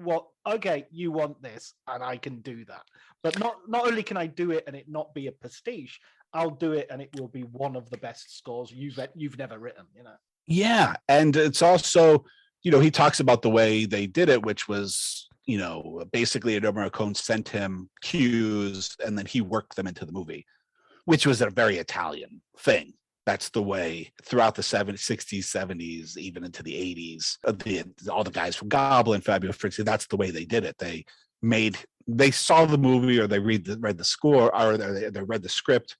okay, you want this, and I can do that. But not only can I do it and it not be a pastiche, I'll do it and it will be one of the best scores you've never written. Yeah, and it's also, he talks about the way they did it, which was, basically Ennio Morricone sent him cues and then he worked them into the movie, which was a very Italian thing. That's the way throughout the 70s, 60s, 70s, even into the 80s, all the guys from Goblin, Fabio, Frizzi, that's the way they did it. They saw the movie, or they read the score, or they read the script.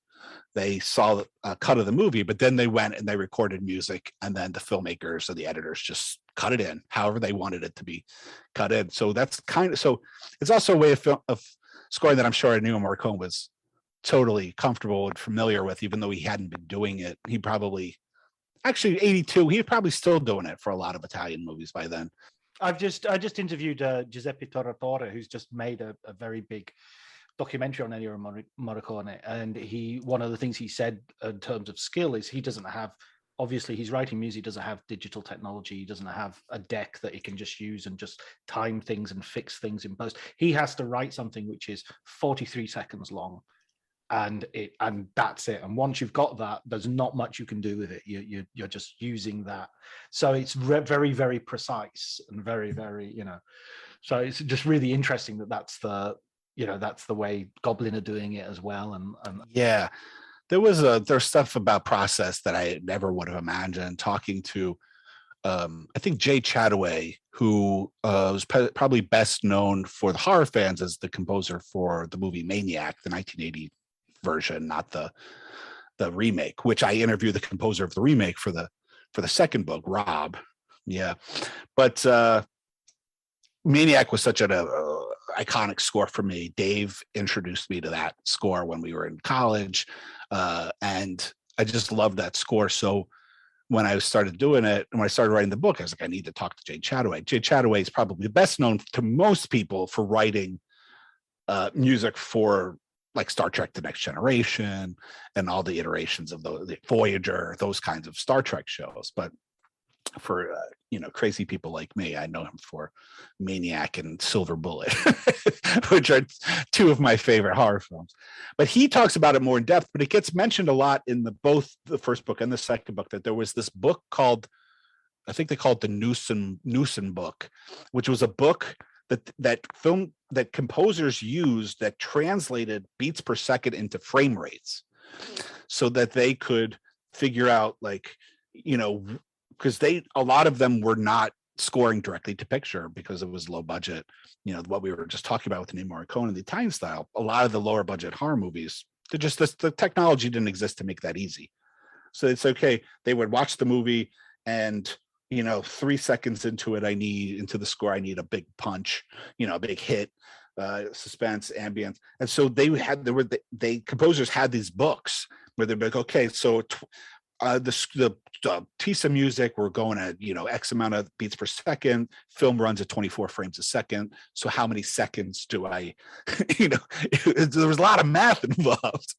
They saw a cut of the movie, but then they went and they recorded music, and then the filmmakers or the editors just cut it in however they wanted it to be cut in. So that's so it's also a way of scoring that I'm sure Ennio Morricone was totally comfortable and familiar with, even though he hadn't been doing it. He probably, actually 82, he was probably still doing it for a lot of Italian movies by then. I just interviewed Giuseppe Torratore, who's just made a very big documentary on Ennio Morricone, and one of the things he said in terms of skill is he doesn't have, obviously he's writing music, doesn't have digital technology, he doesn't have a deck that he can just use and just time things and fix things in post. He has to write something which is 43 seconds long, and that's it. And once you've got that, there's not much you can do with it. You're just using that. So it's very, very precise and very, very, so it's just really interesting that's the way Goblin are doing it as well. And yeah, there's stuff about process that I never would have imagined. Talking to I think Jay Chattaway, who was probably best known for the horror fans as the composer for the movie Maniac, the 1980 version, not the remake, which I interviewed the composer of the remake for the second book, Rob. Yeah, but Maniac was such an iconic score for me. Dave introduced me to that score when we were in college, and I just loved that score. So when I started doing it, and when I started writing the book, I was like, I need to talk to Jay Chattaway. Jay Chattaway is probably best known to most people for writing music for like Star Trek: The Next Generation and all the iterations of the Voyager, those kinds of Star Trek shows. But for crazy people like me, I know him for Maniac and Silver Bullet, which are two of my favorite horror films. But he talks about it more in depth, but it gets mentioned a lot in both the first book and the second book, that there was this book called, I think they called the Newson book, which was a book that composers used that translated beats per second into frame rates, so that they could figure out, because a lot of them were not scoring directly to picture because it was low budget. What we were just talking about with Ennio Morricone and the Italian style, a lot of the lower budget horror movies, the technology didn't exist to make that easy. So it's okay. They would watch the movie and 3 seconds into the score, I need a big punch, a big hit, suspense, ambience. And so composers had these books where they'd be like, okay, so the piece of music, we're going at X amount of beats per second, film runs at 24 frames a second, so how many seconds do I there was a lot of math involved,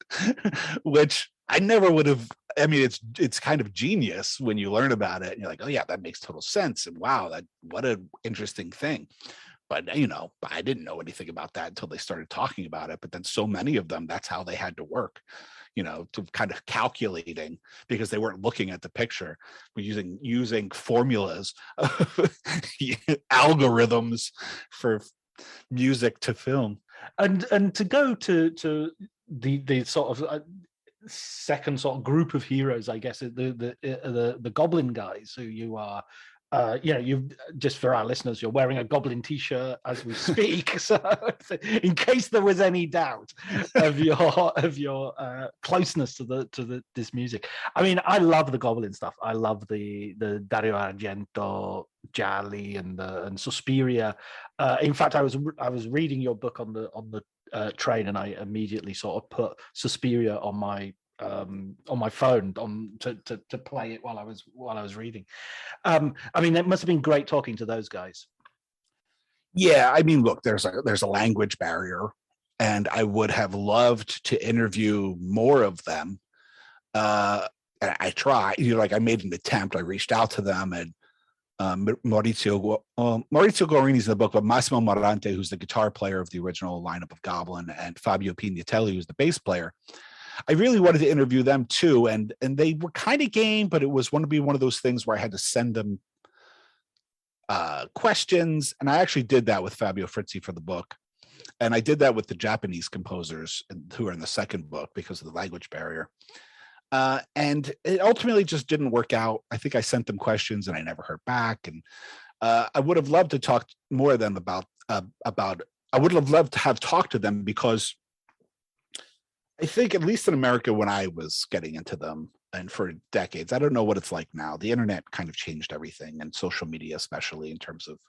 which I never would have. I mean, it's kind of genius when you learn about it and you're like, oh yeah, that makes total sense. And wow, what an interesting thing. But I didn't know anything about that until they started talking about it. But then so many of them, that's how they had to work, to kind of calculating, because they weren't looking at the picture, but using formulas, algorithms for music to film. And to go to the sort of second sort of group of heroes, I guess, the Goblin guys, who you are. You just, for our listeners, you're wearing a Goblin t-shirt as we speak. So in case there was any doubt of your closeness to this music, I mean, I love the Goblin stuff. I love the Dario Argento, Gialli, and Suspiria. In fact, I was reading your book on the train, and I immediately sort of put Suspiria on my phone to play it while I was reading. I mean, it must have been great talking to those guys. Yeah, I mean, look, there's a language barrier, and I would have loved to interview more of them. And I tried, I made an attempt. I reached out to them, and Maurizio Guarini's in the book, but Massimo Morante, who's the guitar player of the original lineup of Goblin, and Fabio Pignatelli, who's the bass player. I really wanted to interview them too, and they were kind of game, but it was going to be one of those things where I had to send them questions, and I actually did that with Fabio Frizzi for the book, and I did that with the Japanese composers who are in the second book because of the language barrier, and it ultimately just didn't work out. I think I sent them questions and I never heard back, and I would have loved to talk more of them about. I would have loved to have talked to them, because I think, at least in America, when I was getting into them, and for decades, I don't know what it's like now. The internet kind of changed everything, and social media, especially in terms of,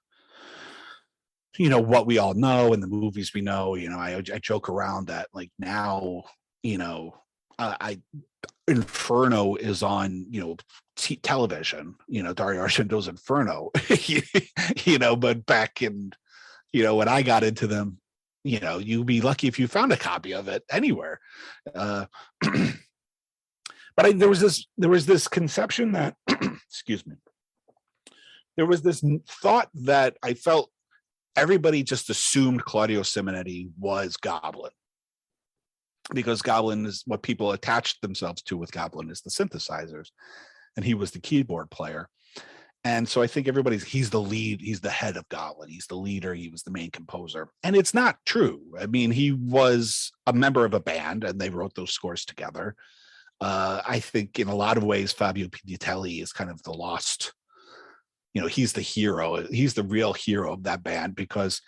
what we all know and the movies we know. I joke around that, like, now, Inferno is on, television, Dario Argento's Inferno, but back in, when I got into them, you'd be lucky if you found a copy of it anywhere. But there was this conception that, excuse me, there was this thought that I felt everybody just assumed Claudio Simonetti was Goblin, because Goblin is what people attached themselves to with Goblin is the synthesizers, and he was the keyboard player. And so I think he's the lead, he's the head of Goblin, he's the leader, he was the main composer. And it's not true. I mean, he was a member of a band and they wrote those scores together. I think in a lot of ways, Fabio Pignatelli is kind of the lost, he's the hero. He's the real hero of that band, because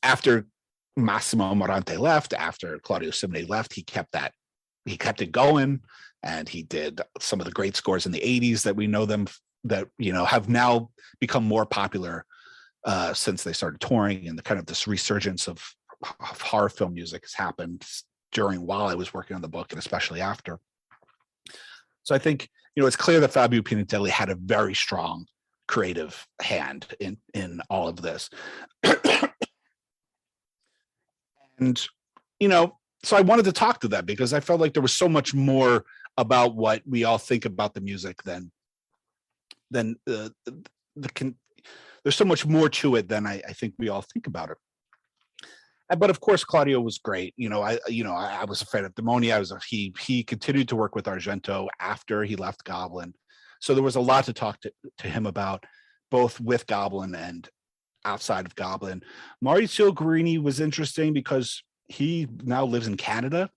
after Massimo Morante left, after Claudio Simonetti left, he kept it going. And he did some of the great scores in the 80s that we know them, that, have now become more popular since they started touring, and the kind of this resurgence of horror film music has happened while I was working on the book, and especially after. So I think, it's clear that Fabio Pignatelli had a very strong creative hand in all of this. And, so I wanted to talk to them, because I felt like there was so much more about what we all think about the music than there's so much more to it than I think we all think about it. But of course, Claudio was great. I was a fan of Demonia. He continued to work with Argento after he left Goblin, so there was a lot to talk to him about, both with Goblin and outside of Goblin. Maurizio Guarini was interesting because he now lives in Canada,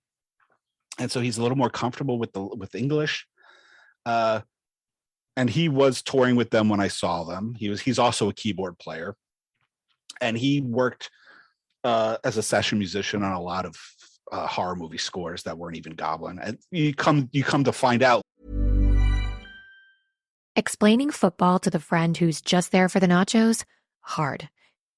and so he's a little more comfortable with English. And he was touring with them when I saw them. He's also a keyboard player, and he worked as a session musician on a lot of horror movie scores that weren't even Goblin. And you come to find out. Explaining football to the friend who's just there for the nachos? Hard.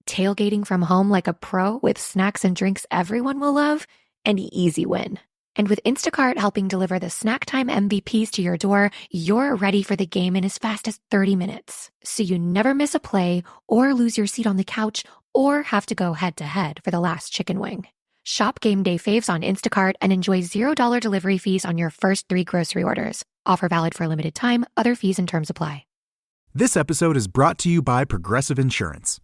Tailgating from home like a pro with snacks and drinks everyone will love? An easy win. And with Instacart helping deliver the snack time MVPs to your door, you're ready for the game in as fast as 30 minutes. So you never miss a play or lose your seat on the couch or have to go head-to-head for the last chicken wing. Shop Game Day faves on Instacart and enjoy $0 delivery fees on your first 3 grocery orders. Offer valid for a limited time. Other fees and terms apply. This episode is brought to you by Progressive Insurance.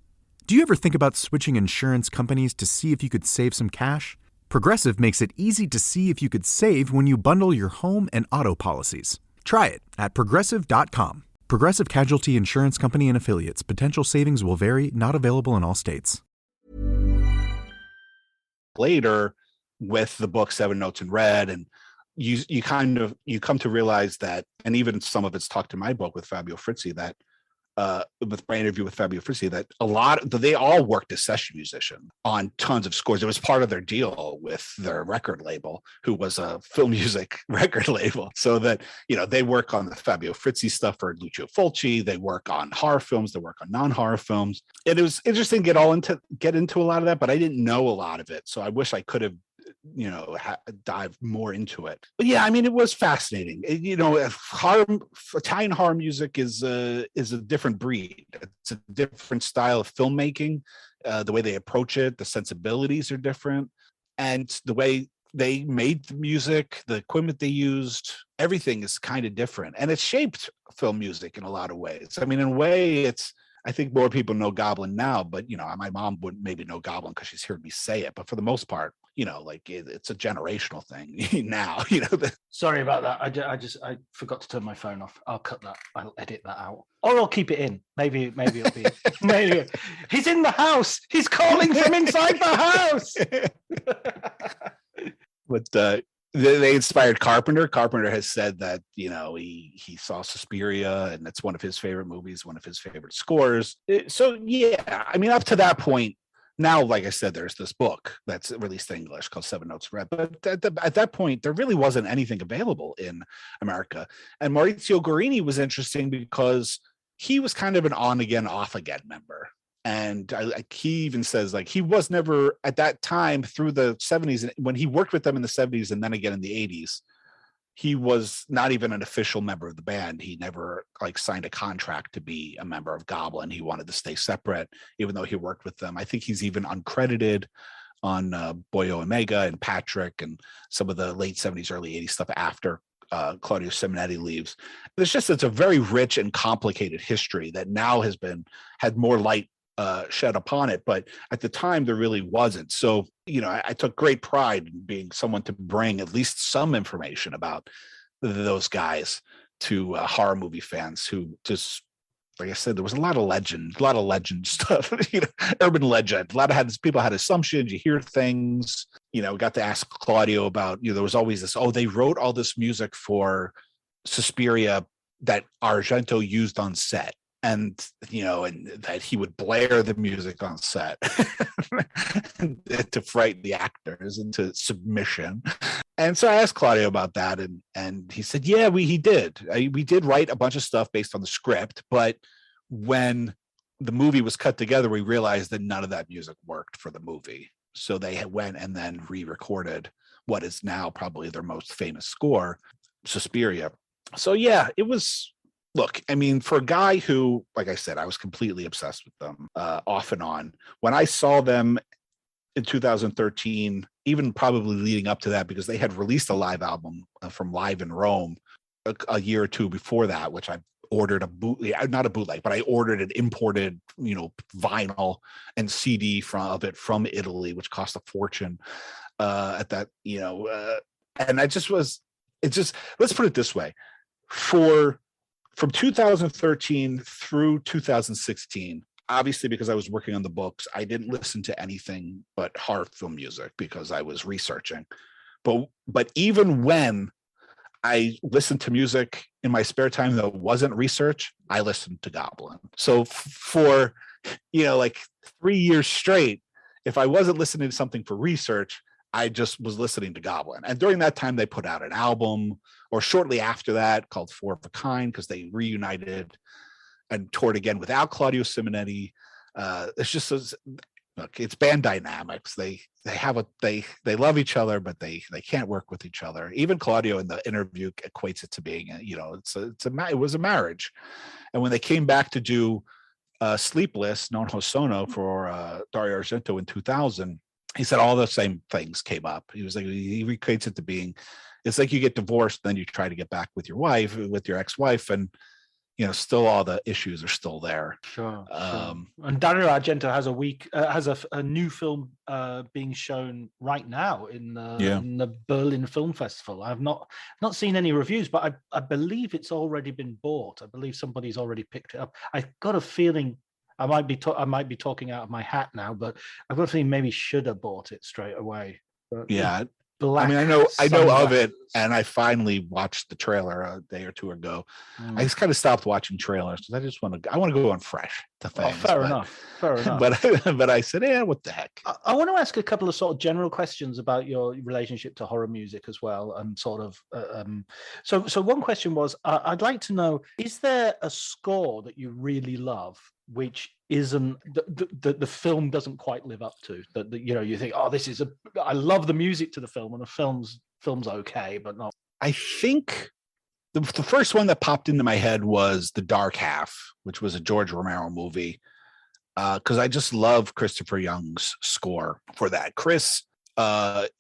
Do you ever think about switching insurance companies to see if you could save some cash? Progressive makes it easy to see if you could save when you bundle your home and auto policies. Try it at Progressive.com. Progressive Casualty Insurance Company and Affiliates. Potential savings will vary. Not available in all states. Later, with the book Seven Notes in Red, and you come to realize that, and even some of it's talked in my book with Fabio Frizzi, that with my interview with Fabio Frizzi, that they all worked as session musicians on tons of scores. It was part of their deal with their record label, who was a film music record label. So that, they work on the Fabio Frizzi stuff for Lucio Fulci. They work on horror films. They work on non-horror films. And it was interesting to get into a lot of that, but I didn't know a lot of it. So I wish I could have dive more into it. But yeah, I mean, it was fascinating. Italian horror music is a different breed. It's a different style of filmmaking. The way they approach it, the sensibilities are different, and the way they made the music, the equipment they used, everything is kind of different, and it shaped film music in a lot of ways. I mean, in a way, I think more people know Goblin now, but my mom wouldn't maybe know Goblin because she's heard me say it. But for the most part, it's a generational thing now. Sorry about that. I forgot to turn my phone off. I'll cut that. I'll edit that out, or I'll keep it in. Maybe it'll be. Maybe he's in the house. He's calling from inside the house. But they inspired Carpenter. Carpenter has said that he saw Suspiria, and that's one of his favorite movies, one of his favorite scores. So yeah, I mean, up to that point, now, like I said, there's this book that's released in English called Seven Notes in Red. But at that point, there really wasn't anything available in America. And Maurizio Guarini was interesting because he was kind of an on-again, off-again member. And he even says, he was never, at that time, through the 70s, when he worked with them in the 70s and then again in the 80s, he was not even an official member of the band. He never signed a contract to be a member of Goblin. He wanted to stay separate, even though he worked with them. I think he's even uncredited on Boyo Omega and Patrick and some of the late 70s, early 80s stuff after Claudio Simonetti leaves. It's a very rich and complicated history that now had more light shed upon it, but at the time there really wasn't. So I took great pride in being someone to bring at least some information about those guys to horror movie fans who just, like I said, there was a lot of legend stuff, urban legend. People had assumptions. You hear things. We got to ask Claudio about. There was always this. Oh, they wrote all this music for Suspiria that Argento used on set. And that he would blare the music on set to frighten the actors into submission. And so I asked Claudio about that, and he said, yeah, we did write a bunch of stuff based on the script, but when the movie was cut together, we realized that none of that music worked for the movie. So they went and then re-recorded what is now probably their most famous score, Suspiria. So yeah, it was. Look, I mean, for a guy who, like I said, I was completely obsessed with them off and on. When I saw them in 2013, even probably leading up to that, because they had released a live album from Live in Rome a year or two before that, which I ordered not a bootleg, but I ordered an imported, vinyl and CD from Italy, which cost a fortune at that, and let's put it this way, from 2013 through 2016, obviously, because I was working on the books, I didn't listen to anything but horror film music because I was researching. But even when I listened to music in my spare time that wasn't research, I listened to Goblin. So for 3 years straight, if I wasn't listening to something for research, I just was listening to Goblin. And during that time, they put out an album, or shortly after that, called Four of a Kind, because they reunited and toured again without Claudio Simonetti. It's band dynamics. They love each other, but they can't work with each other. Even Claudio in the interview equates it to being, it was a marriage. And when they came back to do Sleepless, Non Ho Sono for Dario Argento in 2000, he said all the same things came up. He was like, he recreates it to being, it's like you get divorced, then you try to get back with your wife, with your ex-wife, and still all the issues are still there. Sure. And Dario Argento has a new film being shown right now in the Berlin Film Festival. I've not seen any reviews, but I believe it's already been bought. I believe somebody's already picked it up. I've got a feeling I might be talking out of my hat now, but I've got a feeling maybe should have bought it straight away. But yeah. I mean, I know of it, and I finally watched the trailer a day or two ago. I just kind of stopped watching trailers because I want to go on fresh to things. Fair enough. But I said, yeah, what the heck? I want to ask a couple of sort of general questions about your relationship to horror music as well, and sort of. So one question was, I'd like to know: is there a score that you really love, which isn't the film doesn't quite live up to? That you think, oh, I love the music to the film, and the film's okay, but not. I think the first one that popped into my head was The Dark Half, which was a George Romero movie, because I just love Christopher Young's score for that. Chris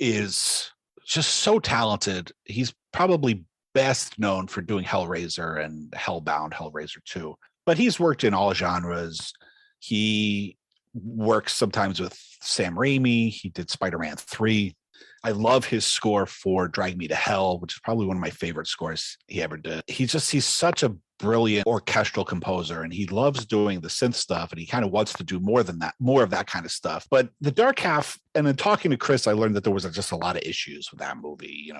is just so talented. He's probably best known for doing Hellraiser and Hellbound, Hellraiser 2, but he's worked in all genres. He works sometimes with Sam Raimi. He did Spider-Man 3. I love his score for Drag Me to Hell, which is probably one of my favorite scores he ever did. He's such a brilliant orchestral composer, and he loves doing the synth stuff, and he kind of wants to do more of that kind of stuff. But The Dark Half, and then talking to Chris, I learned that there was just a lot of issues with that movie.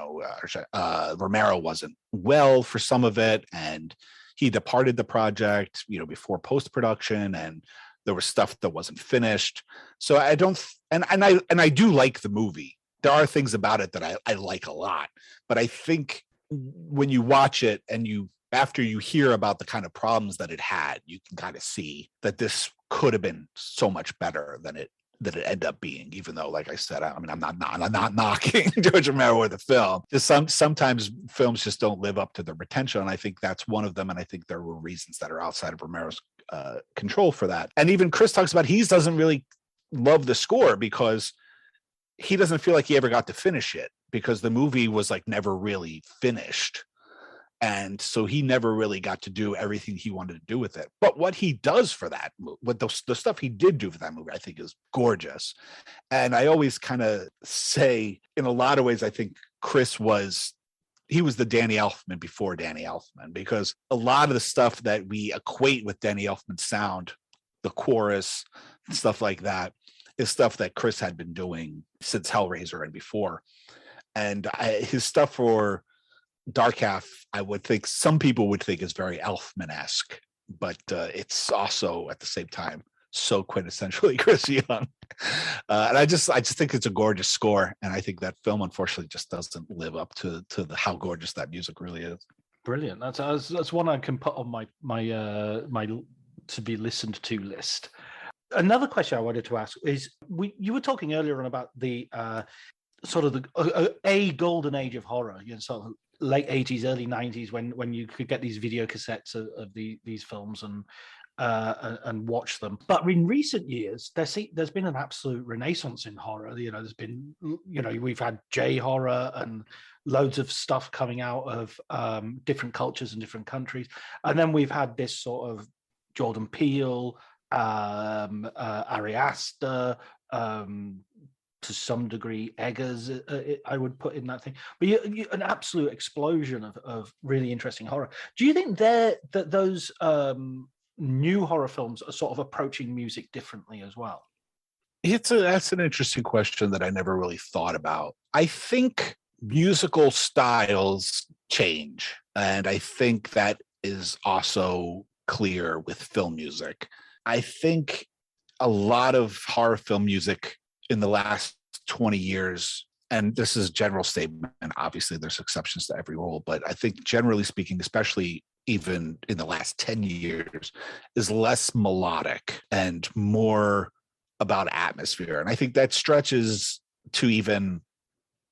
Romero wasn't well for some of it, and he departed the project, before post-production, and there was stuff that wasn't finished. So I don't, and I do like the movie. There are things about it that I like a lot, but I think when you watch it and after you hear about the kind of problems that it had, you can kind of see that this could have been so much better than it ended up being, even though, like I said, I'm not knocking George Romero or the film. Just sometimes films just don't live up to their potential, and I think that's one of them. And I think there were reasons that are outside of Romero's control for that. And even Chris talks about he doesn't really love the score because he doesn't feel like he ever got to finish it, because the movie was like never really finished. And so he never really got to do everything he wanted to do with it. But what he does for that, what the stuff he did do for that movie, I think is gorgeous. And I always kind of say, in a lot of ways, I think Chris was the Danny Elfman before Danny Elfman, because a lot of the stuff that we equate with Danny Elfman's sound, the chorus, and stuff like that, is stuff that Chris had been doing since Hellraiser and before. And his stuff for Dark Half, I would think some people would think is very Elfman-esque, but it's also at the same time so quintessentially Chris Young. And I just think it's a gorgeous score, and I think that film unfortunately just doesn't live up to how gorgeous that music really is. Brilliant. That's one I can put on my to be listened to list. Another question I wanted to ask is, you were talking earlier on about the sort of a golden age of horror, sort of late 80s, early 90s, when you could get these video cassettes of these films and watch them. But in recent years, there's been an absolute renaissance in horror. There's been, we've had J-horror and loads of stuff coming out of different cultures and different countries. And then we've had this sort of Jordan Peele, Ari Aster, to some degree Eggers, I would put in that thing. But an absolute explosion of really interesting horror. Do you think that those new horror films are sort of approaching music differently as well? That's an interesting question that I never really thought about. I think musical styles change, and I think that is also clear with film music. I think a lot of horror film music in the last 20 years, and this is a general statement, and obviously there's exceptions to every rule, but I think generally speaking, especially even in the last 10 years, is less melodic and more about atmosphere. And I think that stretches to even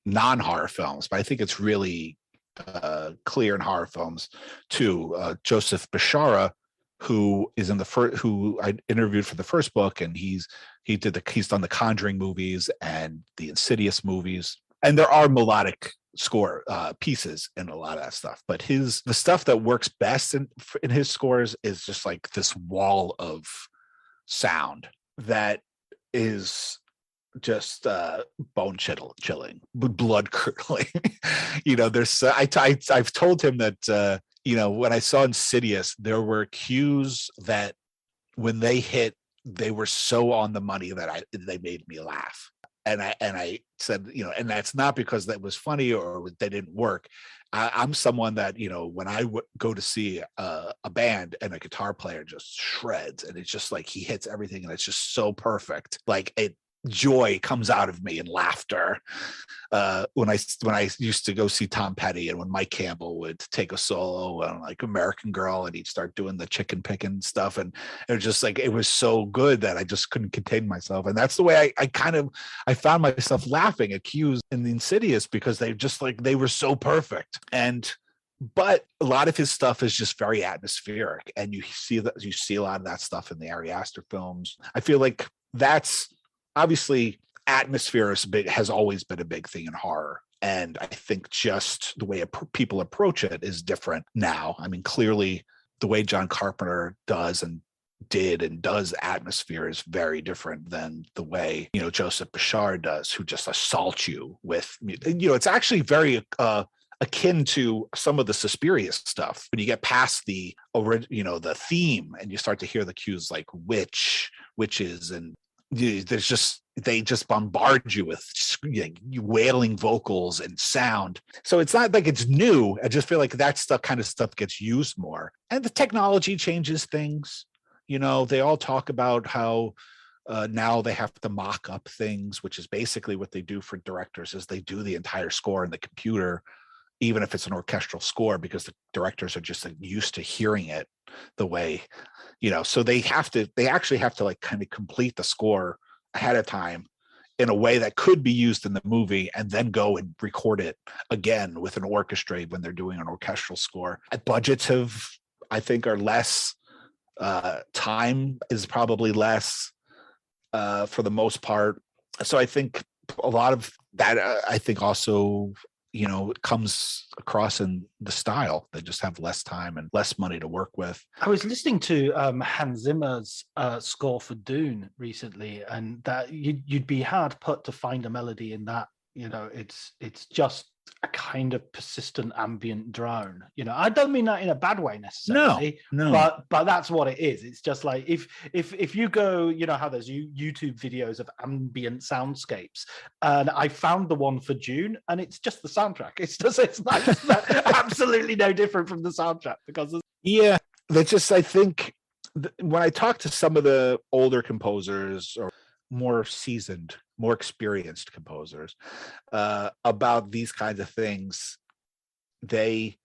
non-horror films, but I think it's really clear in horror films too. Joseph Bishara, who is in the first, who I interviewed for the first book, and he's done the Conjuring movies and the Insidious movies, and there are melodic score pieces in a lot of that stuff, but the stuff that works best in his scores is just like this wall of sound that is just bone chilling, blood curdling. I've told him that when I saw Insidious, there were cues that when they hit, they were so on the money that they made me laugh. And I said, and that's not because that was funny or they didn't work. I'm someone that, when I go to see a band and a guitar player just shreds, and it's just like he hits everything and it's just so perfect. Like joy comes out of me and laughter. When I used to go see Tom Petty, and when Mike Campbell would take a solo on like American Girl, and he'd start doing the chicken picking stuff, and it was just like, it was so good that I just couldn't contain myself. And that's the way I found myself laughing at cues in the Insidious, because they were so perfect. But a lot of his stuff is just very atmospheric, and you see a lot of that stuff in the Ari Aster films. I feel like that's obviously atmosphere has always been a big thing in horror. And I think just the way people approach it is different now. I mean, clearly the way John Carpenter does atmosphere is very different than the way, Joseph Bishara does, who just assaults you with, it's actually very akin to some of the Suspiria stuff. When you get past the theme and you start to hear the cues like witches, and they just bombard you with wailing vocals and sound. So it's not like it's new. I just feel like that kind of stuff gets used more. And the technology changes things. They all talk about how now they have to mock up things, which is basically what they do for directors, is they do the entire score in the computer, even if it's an orchestral score, because the directors are just used to hearing it the way, so they actually have to like kind of complete the score ahead of time in a way that could be used in the movie, and then go and record it again with an orchestra when they're doing an orchestral score. Budgets I think are less, time is probably less for the most part. So I think a lot of that, I think also, it comes across in the style. They just have less time and less money to work with. I was listening to Hans Zimmer's score for Dune recently, and that you'd be hard put to find a melody in that. It's just a kind of persistent ambient drone. I don't mean that in a bad way necessarily. No. But that's what it is. It's just like if you go, how there's YouTube videos of ambient soundscapes, and I found the one for Dune, and it's just the soundtrack. It's absolutely no different from the soundtrack, because that's just, I think when I talk to some of the older composers or more seasoned, more experienced composers about these kinds of things, they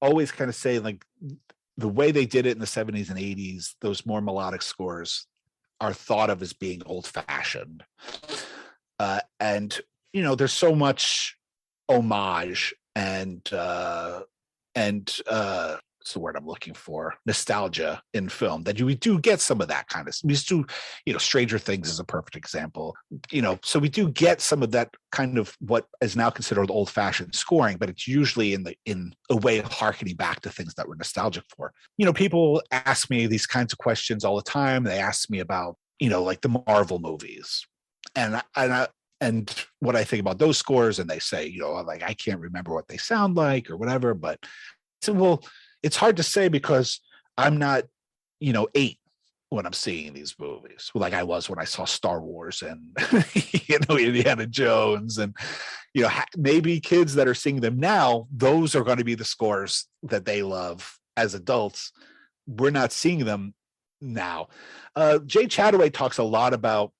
always kind of say like the way they did it in the 70s and 80s, those more melodic scores are thought of as being old-fashioned. And there's so much homage and what's the word I'm looking for? Nostalgia in film, that we do get some of that kind of, we do, Stranger Things is a perfect example, so we do get some of that kind of what is now considered old fashioned scoring, but it's usually in a way of harkening back to things that we're nostalgic for. People ask me these kinds of questions all the time. They ask me about, like the Marvel movies and what I think about those scores. And they say, like, I can't remember what they sound like or whatever, but so, well, it's hard to say because I'm not, 8 when I'm seeing these movies, like I was when I saw Star Wars and, Indiana Jones, and, maybe kids that are seeing them now, those are going to be the scores that they love as adults. We're not seeing them now. Jay Chattaway talks a lot about,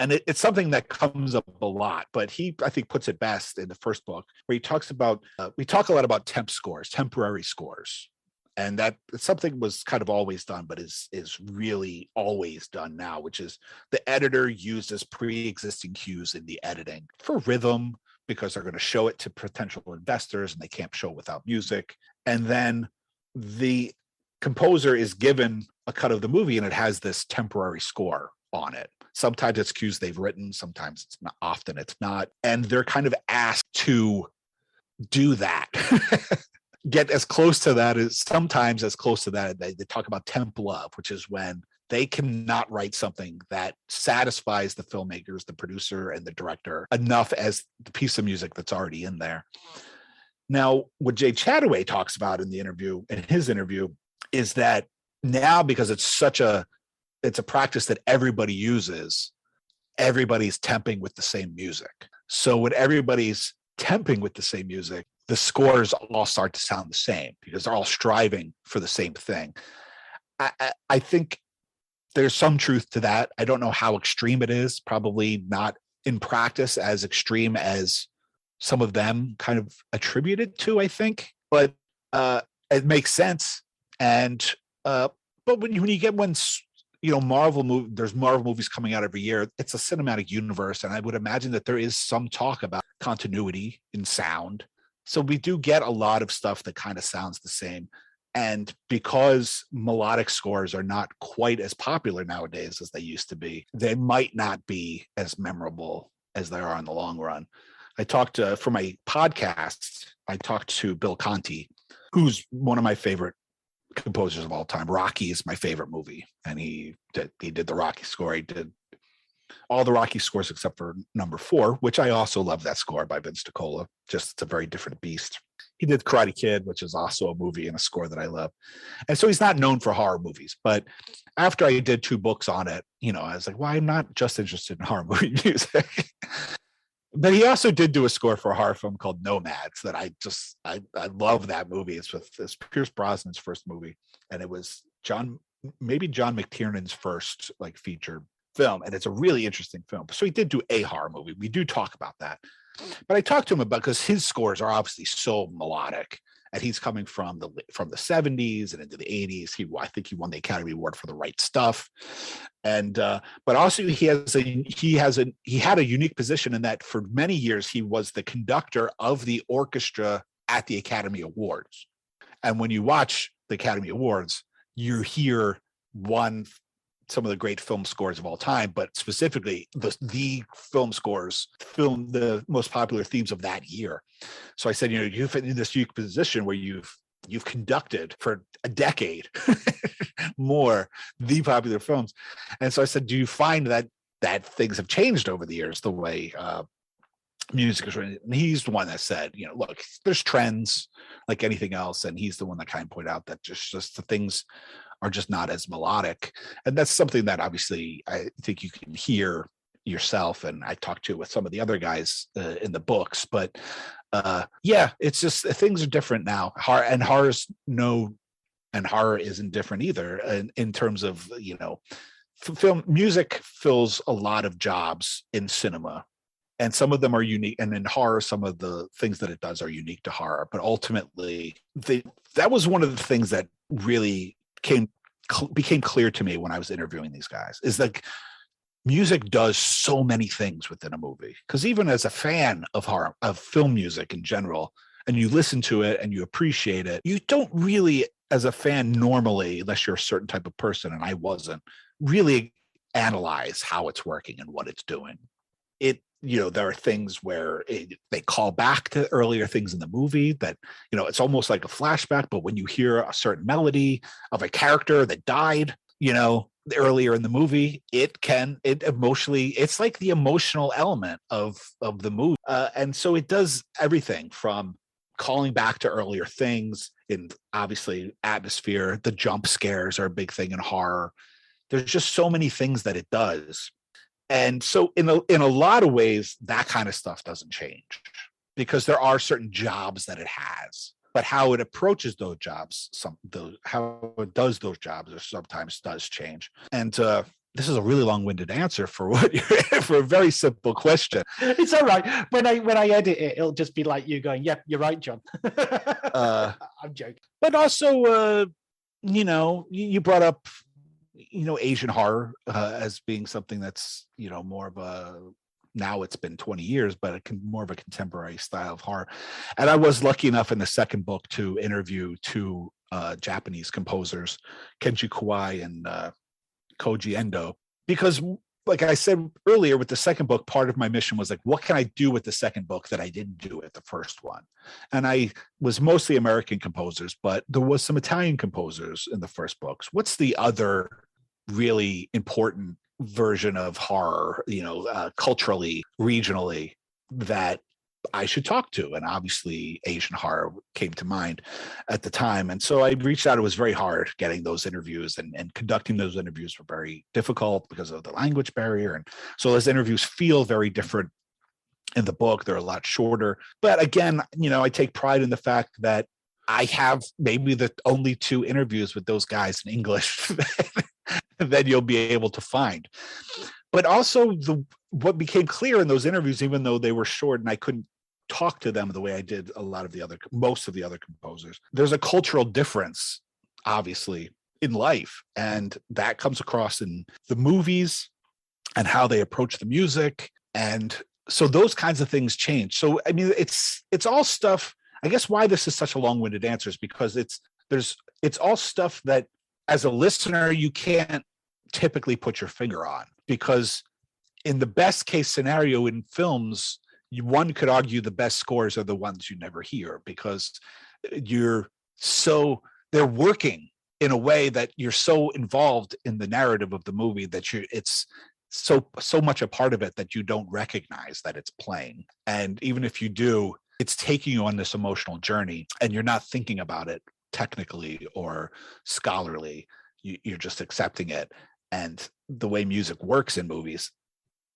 and it's something that comes up a lot, but he, I think, puts it best in the first book, where he talks about, we talk a lot about temporary scores. And that something was kind of always done, but is really always done now, which is the editor uses pre-existing cues in the editing for rhythm, because they're going to show it to potential investors and they can't show it without music. And then the composer is given a cut of the movie and it has this temporary score on it. Sometimes it's cues they've written, sometimes it's not, often it's not. And they're kind of asked to do that. Get as close to that as sometimes as close to that. They talk about temp love, which is when they cannot write something that satisfies the filmmakers, the producer, and the director enough as the piece of music that's already in there. Now, what Jay Chattaway talks about in his interview, is that now, because it's a practice that everybody uses, everybody's temping with the same music. So when everybody's temping with the same music, the scores all start to sound the same because they're all striving for the same thing. I think there's some truth to that. I don't know how extreme it is, probably not in practice as extreme as some of them kind of attribute it to, I think, but it makes sense. And but when you get there's Marvel movies coming out every year. It's a cinematic universe, and I would imagine that there is some talk about continuity in sound. So we do get a lot of stuff that kind of sounds the same. And because melodic scores are not quite as popular nowadays as they used to be, they might not be as memorable as they are in the long run. I talked for my podcast, I talked to Bill Conti, who's one of my favorite composers of all time. Rocky is my favorite movie, and he did the Rocky score. He did all the Rocky scores except for number 4, which I also love that score by Vince DiCola. Just it's a very different beast. He did Karate Kid, which is also a movie and a score that I love. And so he's not known for horror movies. But after I did 2 books on it, I was like, well, I'm not just interested in horror movie music. But he also did do a score for a horror film called Nomads that I love that movie. It's Pierce Brosnan's first movie. And it was John McTiernan's first feature film. And it's a really interesting film. So he did do a horror movie. We do talk about that. But I talked to him about, because his scores are obviously so melodic, and he's coming from the 70s and into the 80s. I think he won the Academy Award for The Right Stuff. And but also he had a unique position in that for many years he was the conductor of the orchestra at the Academy Awards. And when you watch the Academy Awards, you hear some of the great film scores of all time, but specifically the film scores, the most popular themes of that year. So I said, you've in this unique position where you've conducted for a decade more the popular films. And so I said, do you find that things have changed over the years, the way music is written? And he's the one that said, look, there's trends like anything else. And he's the one that kind of pointed out that just the things are just not as melodic. And that's something that obviously I think you can hear yourself. And I talked to it with some of the other guys in the books, but it's just things are different now. Horror isn't different either. And in terms of, film music fills a lot of jobs in cinema, and some of them are unique. And in horror, some of the things that it does are unique to horror, but ultimately that was one of the things that really became clear to me when I was interviewing these guys, is like music does so many things within a movie. Because even as a fan of horror, of film music in general, and you listen to it and you appreciate it, you don't really, as a fan normally, unless you're a certain type of person, and I wasn't, really analyze how it's working and what it's doing. There are things where they call back to earlier things in the movie that, it's almost like a flashback, but when you hear a certain melody of a character that died, earlier in the movie, it's like the emotional element of the movie. And so it does everything from calling back to earlier things in, obviously, atmosphere. The jump scares are a big thing in horror. There's just so many things that it does. And so in a lot of ways, that kind of stuff doesn't change, because there are certain jobs that it has, but how it approaches those jobs, how it does those jobs, or sometimes does change. And this is a really long-winded answer for for a very simple question. It's all right. When I edit it, it'll just be like you going, "Yep, you're right, John." I'm joking. But also, you brought up, Asian horror as being something that's, more of a now it's been 20 years, but more of a contemporary style of horror. And I was lucky enough in the second book to interview two Japanese composers, Kenji Kawai and Koji Endo, because like I said earlier with the second book, part of my mission was like, what can I do with the second book that I didn't do with the first one? And I was mostly American composers, but there was some Italian composers in the first books. What's the other really important version of horror, culturally, regionally, that I should talk to? And obviously Asian horror came to mind at the time. And so I reached out. It was very hard getting those interviews, and conducting those interviews were very difficult because of the language barrier. And so those interviews feel very different in the book. They're a lot shorter. But again, I take pride in the fact that I have maybe the only 2 interviews with those guys in English that you'll be able to find. But also what became clear in those interviews, even though they were short and I couldn't talk to them the way I did most of the other composers, there's a cultural difference, obviously, in life. And that comes across in the movies and how they approach the music. And so those kinds of things change. So, I mean, it's all stuff. I guess why this is such a long-winded answer is because it's all stuff that as a listener, you can't typically put your finger on, because in the best case scenario in films, one could argue the best scores are the ones you never hear, because they're working in a way that you're so involved in the narrative of the movie that it's so much a part of it that you don't recognize that it's playing. And even if you do, it's taking you on this emotional journey and you're not thinking about it technically or scholarly. You're just accepting it. And the way music works in movies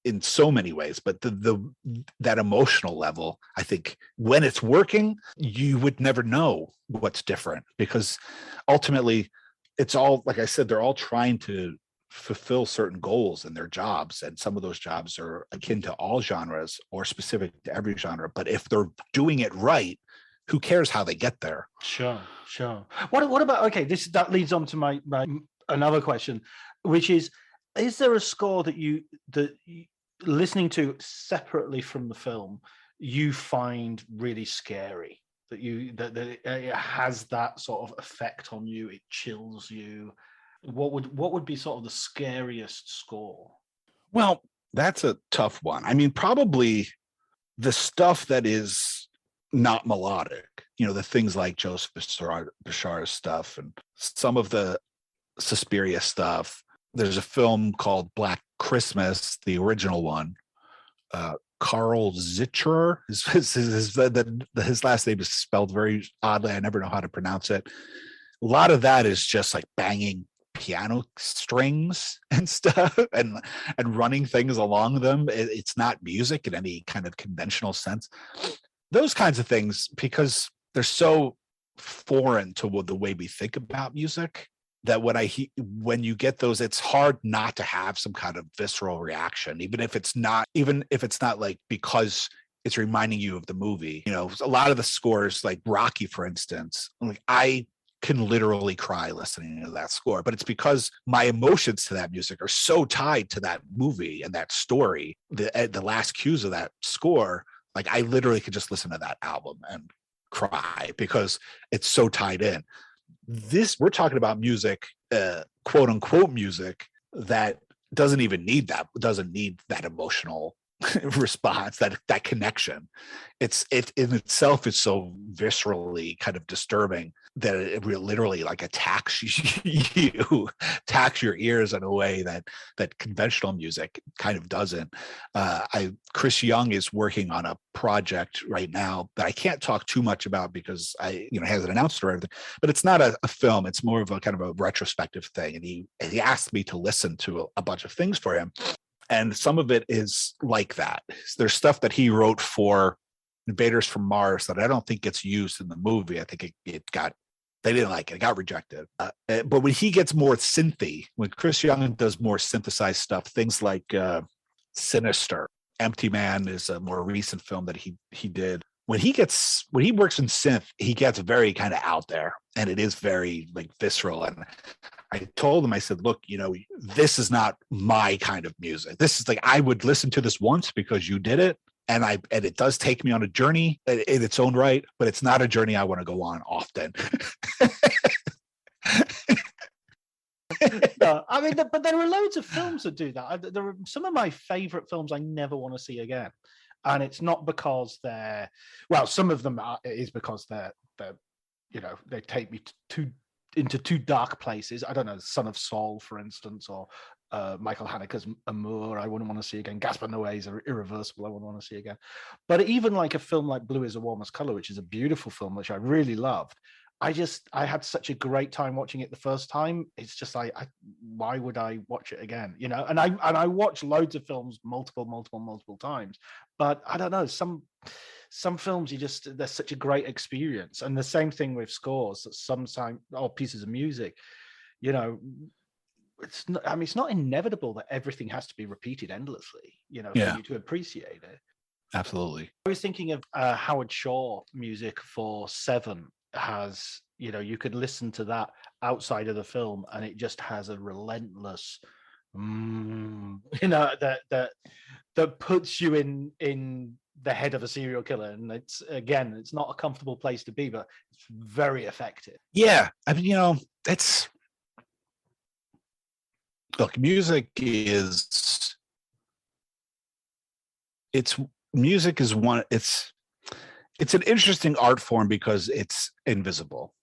in so many ways, but that emotional level, I think when it's working, you would never know what's different, because ultimately it's all, like I said, they're all trying to fulfill certain goals in their jobs. And some of those jobs are akin to all genres or specific to every genre. But if they're doing it right, who cares how they get there? Sure. What about, okay, that leads on to my another question, which is there a score that you listening to separately from the film you find really scary, that it has that sort of effect on you, it chills you? What would be sort of the scariest score? Well, that's a tough one. I mean, probably the stuff that is not melodic, the things like Joseph Bishara's stuff and some of the Suspiria stuff. There's a film called Black Christmas, the original one. Carl Zitcher, his last name is spelled very oddly. I never know how to pronounce it. A lot of that is just like banging piano strings and stuff and running things along them. It's not music in any kind of conventional sense. Those kinds of things, because they're so foreign to the way we think about music, that when you get those, it's hard not to have some kind of visceral reaction, even if it's not like because it's reminding you of the movie. A lot of the scores, like Rocky, for instance, like I can literally cry listening to that score, but it's because my emotions to that music are so tied to that movie and that story. The last cues of that score, like I literally could just listen to that album and cry because it's so tied in. We're talking about music, quote unquote music, that doesn't need that emotional response, that connection. It in itself is so viscerally kind of disturbing that it literally like attacks your ears in a way that conventional music kind of doesn't. Chris Young is working on a project right now that I can't talk too much about because hasn't announced or everything, but it's not a film. It's more of a kind of a retrospective thing. And he asked me to listen to a bunch of things for him. And some of it is like that. There's stuff that he wrote for Invaders from Mars that I don't think gets used in the movie. I think they didn't like it. It got rejected. But when he gets more synthy, when Chris Young does more synthesized stuff, things like Sinister, Empty Man is a more recent film that he did. when he works in synth, he gets very kind of out there, and it is very like visceral. And I told him, I said, look, this is not my kind of music. This is like, I would listen to this once because you did it. And it does take me on a journey in its own right, but it's not a journey I want to go on often. No, I mean, but there are loads of films that do that. There are some of my favorite films I never want to see again. And it's not because some of them it is because they're they take me into two dark places. I don't know, Son of Saul, for instance, or Michael Haneke's Amour, I wouldn't want to see again. Gaspar Noé's Irreversible, I wouldn't want to see again. But even like a film like Blue is the Warmest Color, which is a beautiful film, which I really loved, I had such a great time watching it the first time. It's just like, why would I watch it again? And I watch loads of films multiple times, but I don't know, some films they're such a great experience. And the same thing with scores, that sometimes, or pieces of music, it's not inevitable that everything has to be repeated endlessly, for you to appreciate it. Absolutely. I was thinking of Howard Shore music for Seven. Has, you could listen to that outside of the film and it just has a relentless that puts you in the head of a serial killer. And it's not a comfortable place to be, but it's very effective. Yeah, I mean, music is it's an interesting art form because it's invisible.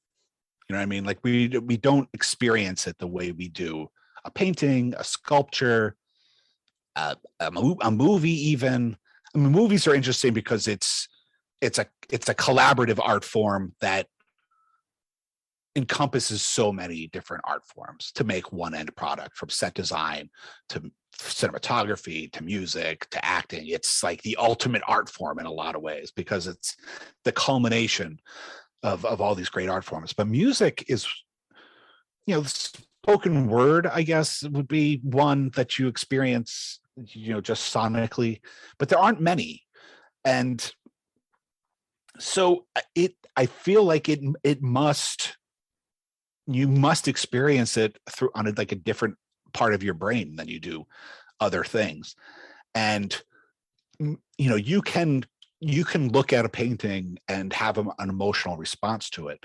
You know what I mean? Like we don't experience it the way we do a painting, a sculpture, a movie even. I mean, movies are interesting because it's a collaborative art form that encompasses so many different art forms to make one end product, from set design to cinematography to music to acting. It's like the ultimate art form in a lot of ways because it's the culmination of all these great art forms. But music is, spoken word, I guess, would be one that you experience, just sonically, but there aren't many. And so I feel like you must experience it through on a different part of your brain than you do other things. And you can look at a painting and have an emotional response to it,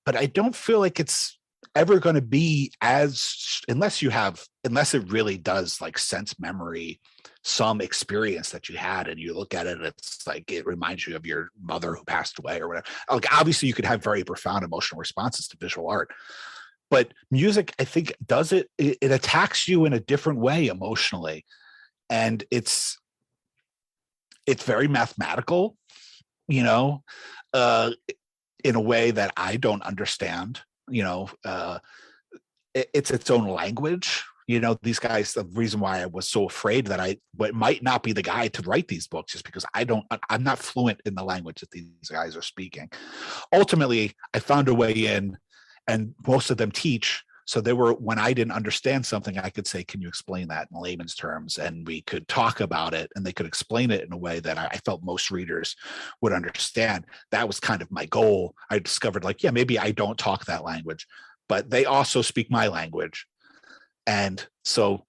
but I don't feel like it's ever going to be unless it really does like sense memory, some experience that you had, and you look at it and it's like it reminds you of your mother who passed away or whatever. Like obviously you could have very profound emotional responses to visual art, but music, I think, does it attacks you in a different way emotionally, and it's very mathematical, in a way that I don't understand. It's its own language. These guys, the reason why I was so afraid that I might not be the guy to write these books is because I'm not fluent in the language that these guys are speaking. Ultimately, I found a way in, and most of them teach. So when I didn't understand something, I could say, can you explain that in layman's terms? And we could talk about it and they could explain it in a way that I felt most readers would understand. That was kind of my goal. I discovered maybe I don't talk that language, but they also speak my language. And so,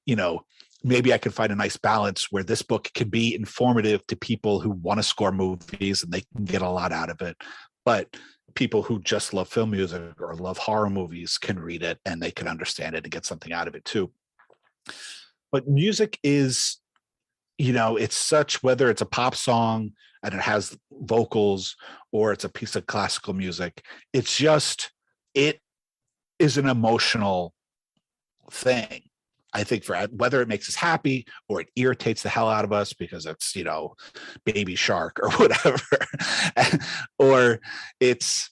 maybe I could find a nice balance where this book can be informative to people who want to score movies and they can get a lot out of it. But people who just love film music or love horror movies can read it and they can understand it and get something out of it too. But music is, it's such, whether it's a pop song and it has vocals or it's a piece of classical music, it is an emotional thing. I think for whether it makes us happy or it irritates the hell out of us because it's, Baby Shark or whatever, or it's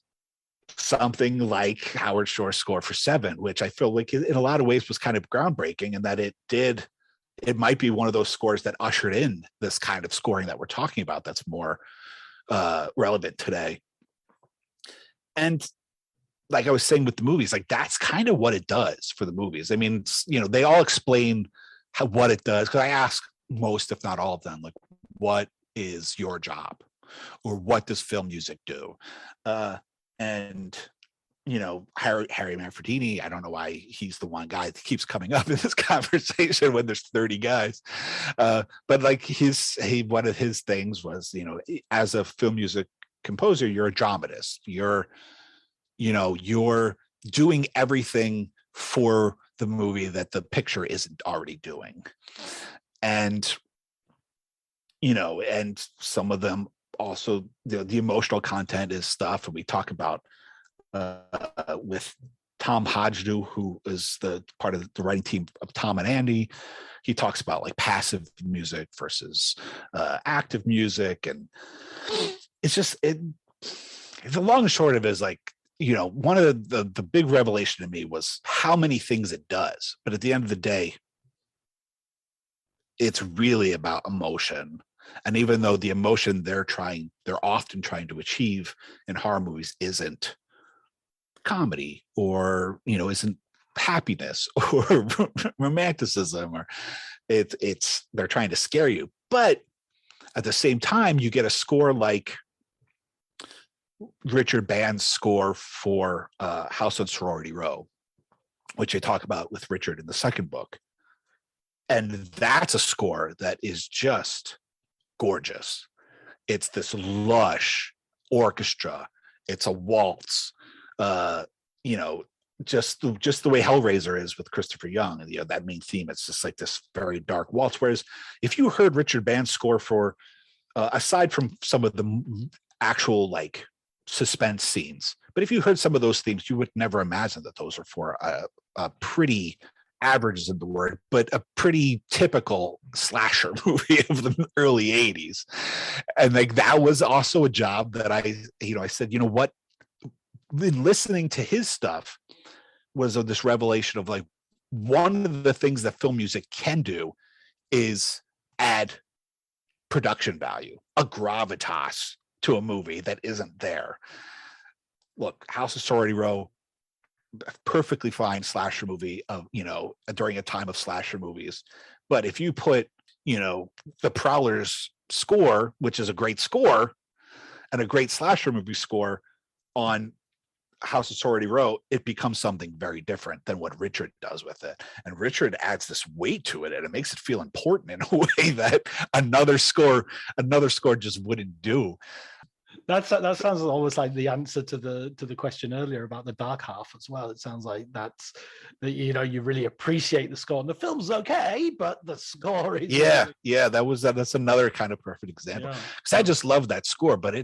something like Howard Shore's score for Seven, which I feel like in a lot of ways was kind of groundbreaking, and that it might be one of those scores that ushered in this kind of scoring that we're talking about that's more relevant today. And like I was saying with the movies, like that's kind of what it does for the movies. I mean, they all explain what it does. Because I ask most, if not all of them, like, what is your job? or what does film music do? And Harry Manfredini, I don't know why he's the one guy that keeps coming up in this conversation when there's 30 guys. But like one of his things was, as a film music composer, you're a dramatist. You're doing everything for the movie that the picture isn't already doing. And, and some of them also, the emotional content is stuff. And we talk about with Tom Hajdu, who is the part of the writing team of Tom and Andy. He talks about like passive music versus active music. And it's just, the long and short of it is like, one of the big revelation to me was how many things it does. But at the end of the day, it's really about emotion. And even though the emotion they're often trying to achieve in horror movies isn't comedy or, isn't happiness or romanticism, or they're trying to scare you. But at the same time, you get a score like Richard Band's score for House on Sorority Row, which I talk about with Richard in the second book. And that's a score that is just gorgeous. It's this lush orchestra. It's a waltz, just the way Hellraiser is with Christopher Young, and that main theme. It's just like this very dark waltz. Whereas if you heard Richard Band's score for, aside from some of the actual like suspense scenes, but if you heard some of those themes, you would never imagine that those are for a pretty, average isn't the word, but a pretty typical slasher movie of the early 80s. And like that was also a job that I said, what, in listening to his stuff was this revelation of like, one of the things that film music can do is add production value, a gravitas to a movie that isn't there. Look, House of Sorority Row, perfectly fine slasher movie of, during a time of slasher movies. But if you put, the Prowler's score, which is a great score and a great slasher movie score, on House of Sorority Row, it becomes something very different than what Richard does with it. And Richard adds this weight to it, and it makes it feel important in a way that another score just wouldn't do. That sounds almost like the answer to the question earlier about the dark half as well. It sounds like that's you really appreciate the score, and the film's okay, but the score is that's another kind of perfect example, because I just love that score. But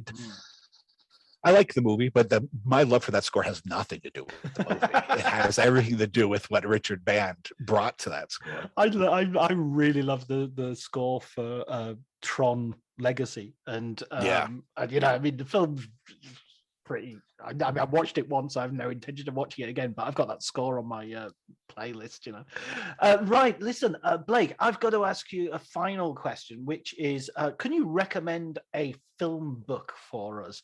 I like the movie, but my love for that score has nothing to do with the movie. It has everything to do with what Richard Band brought to that score. I really love the score for Tron Legacy, and the film's pretty. I watched it once. I have no intention of watching it again, but I've got that score on my playlist. Right. Listen, Blake, I've got to ask you a final question, which is, can you recommend a film book for us?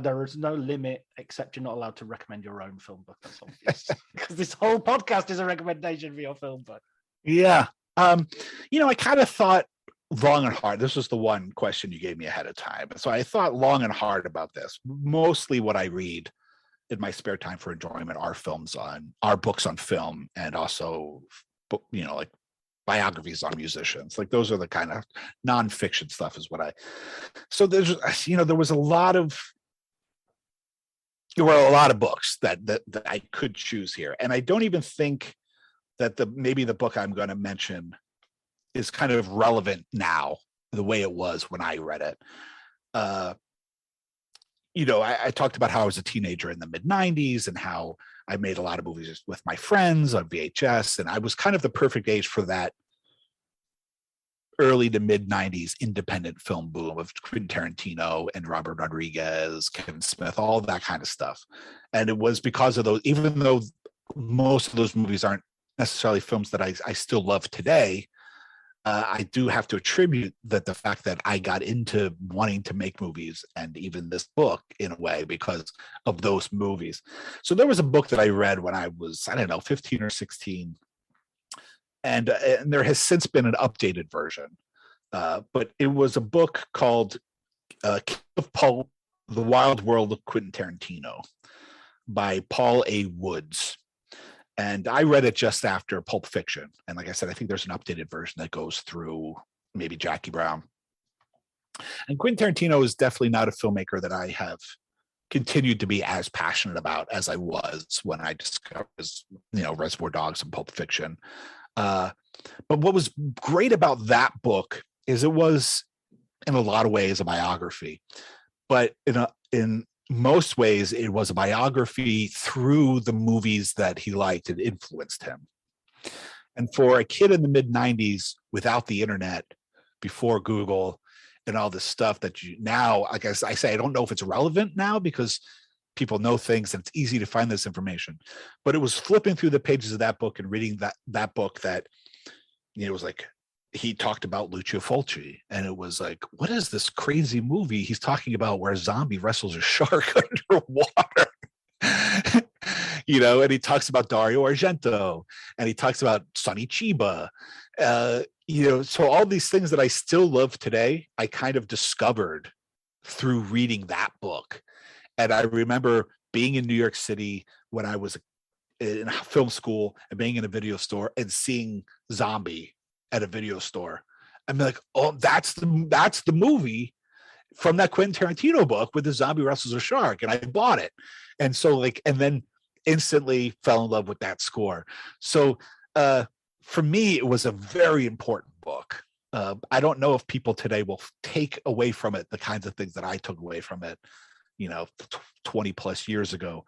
There is no limit, except you're not allowed to recommend your own film book. That's obvious, because this whole podcast is a recommendation for your film book. Yeah. I kind of thought long and hard. This was the one question you gave me ahead of time. So I thought long and hard about this. Mostly what I read in my spare time for enjoyment are books on film, and also, like biographies on musicians. Like those are the kind of nonfiction stuff is what so there's, there were a lot of books that I could choose here. And I don't even think that maybe the book I'm going to mention is kind of relevant now the way it was when I read it. I talked about how I was a teenager in the mid 90s and how I made a lot of movies with my friends on VHS. And I was kind of the perfect age for that early to mid 90s independent film boom of Quentin Tarantino and Robert Rodriguez, Kevin Smith, all that kind of stuff. And it was because of those, even though most of those movies aren't necessarily films that I still love today, I do have to attribute the fact that I got into wanting to make movies, and even this book in a way, because of those movies. So there was a book that I read when I was, 15 or 16. And there has since been an updated version. But it was a book called King of Pulp, The Wild World of Quentin Tarantino by Paul A. Woods. And I read it just after Pulp Fiction. And like I said, I think there's an updated version that goes through maybe Jackie Brown. And Quentin Tarantino is definitely not a filmmaker that I have continued to be as passionate about as I was when I discovered, Reservoir Dogs and Pulp Fiction. But what was great about that book is it was, in a lot of ways, a biography. But in most ways, it was a biography through the movies that he liked and influenced him. And for a kid in the mid-90s, without the internet, before Google and all this stuff that you now, like I say, I don't know if it's relevant now because people know things and it's easy to find this information. But it was flipping through the pages of that book and reading that book that, it was like, he talked about Lucio Fulci, and it was like, what is this crazy movie he's talking about where a zombie wrestles a shark underwater? And he talks about Dario Argento, and he talks about Sonny Chiba. So all these things that I still love today, I kind of discovered through reading that book. And I remember being in New York City when I was in film school and being in a video store and seeing Zombie at a video store. I'm like, oh, that's the movie from that Quentin Tarantino book with the zombie wrestles a shark. And I bought it. And so and then instantly fell in love with that score. So for me, it was a very important book. I don't know if people today will take away from it the kinds of things that I took away from it, 20 plus years ago.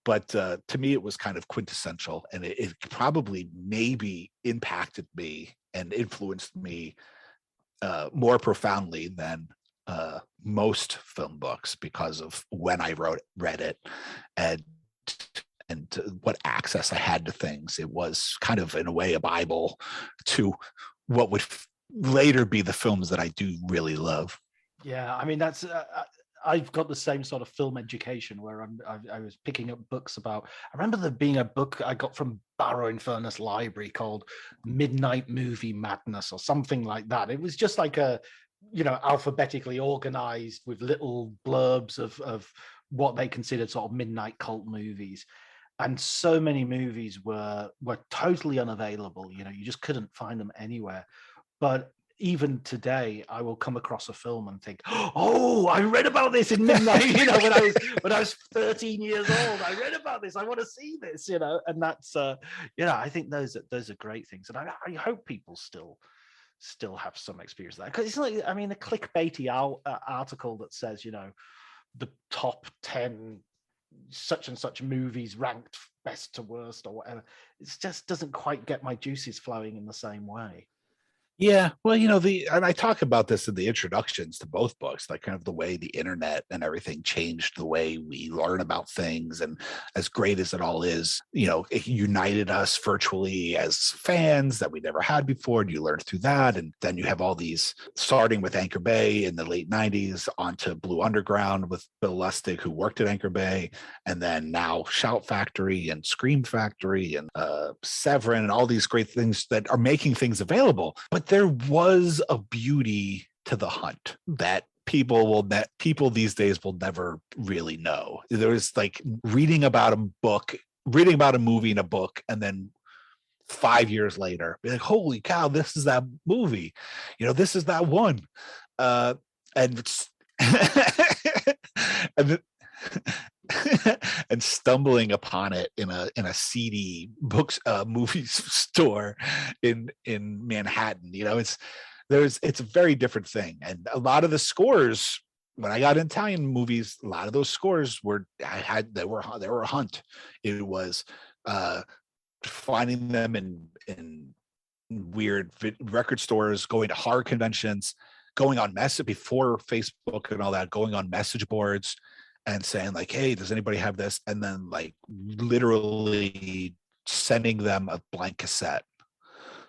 But to me, it was kind of quintessential, and it probably maybe impacted me and influenced me more profoundly than most film books because of when I read it and what access I had to things. It was kind of, in a way, a Bible to what would later be the films that I do really love. Yeah, I mean, that's I've got the same sort of film education where I was picking up books about. I remember there being a book I got from Barrow in Furness Library called Midnight Movie Madness or something like that. It was just like a, alphabetically organized with little blurbs of what they considered sort of midnight cult movies. And so many movies were totally unavailable. You just couldn't find them anywhere. But even today, I will come across a film and think, "Oh, I read about this in midnight." When I was 13 years old, I read about this. I want to see this. And that's, I think those are great things, and I hope people still have some experience of that, because it's like, I mean, a clickbaity article that says, the top 10 such and such movies ranked best to worst or whatever. It just doesn't quite get my juices flowing in the same way. Yeah, well, and I talk about this in the introductions to both books, like kind of the way the internet and everything changed the way we learn about things. And as great as it all is, it united us virtually as fans that we never had before. And you learn through that. And then you have all these, starting with Anchor Bay in the late 90s, onto Blue Underground with Bill Lustig, who worked at Anchor Bay, and then now Shout Factory and Scream Factory and Severin and all these great things that are making things available. But there was a beauty to the hunt that people these days will never really know. There was like reading about a movie in a book, and then 5 years later, be like, holy cow, this is that movie. This is that one. And and stumbling upon it in a seedy movie store in Manhattan, it's a very different thing. And a lot of the scores, when I got in Italian movies, a lot of those scores were a hunt. It was finding them in weird record stores, going to horror conventions, going on before Facebook and all that, going on message boards and saying like, hey, does anybody have this? And then like literally sending them a blank cassette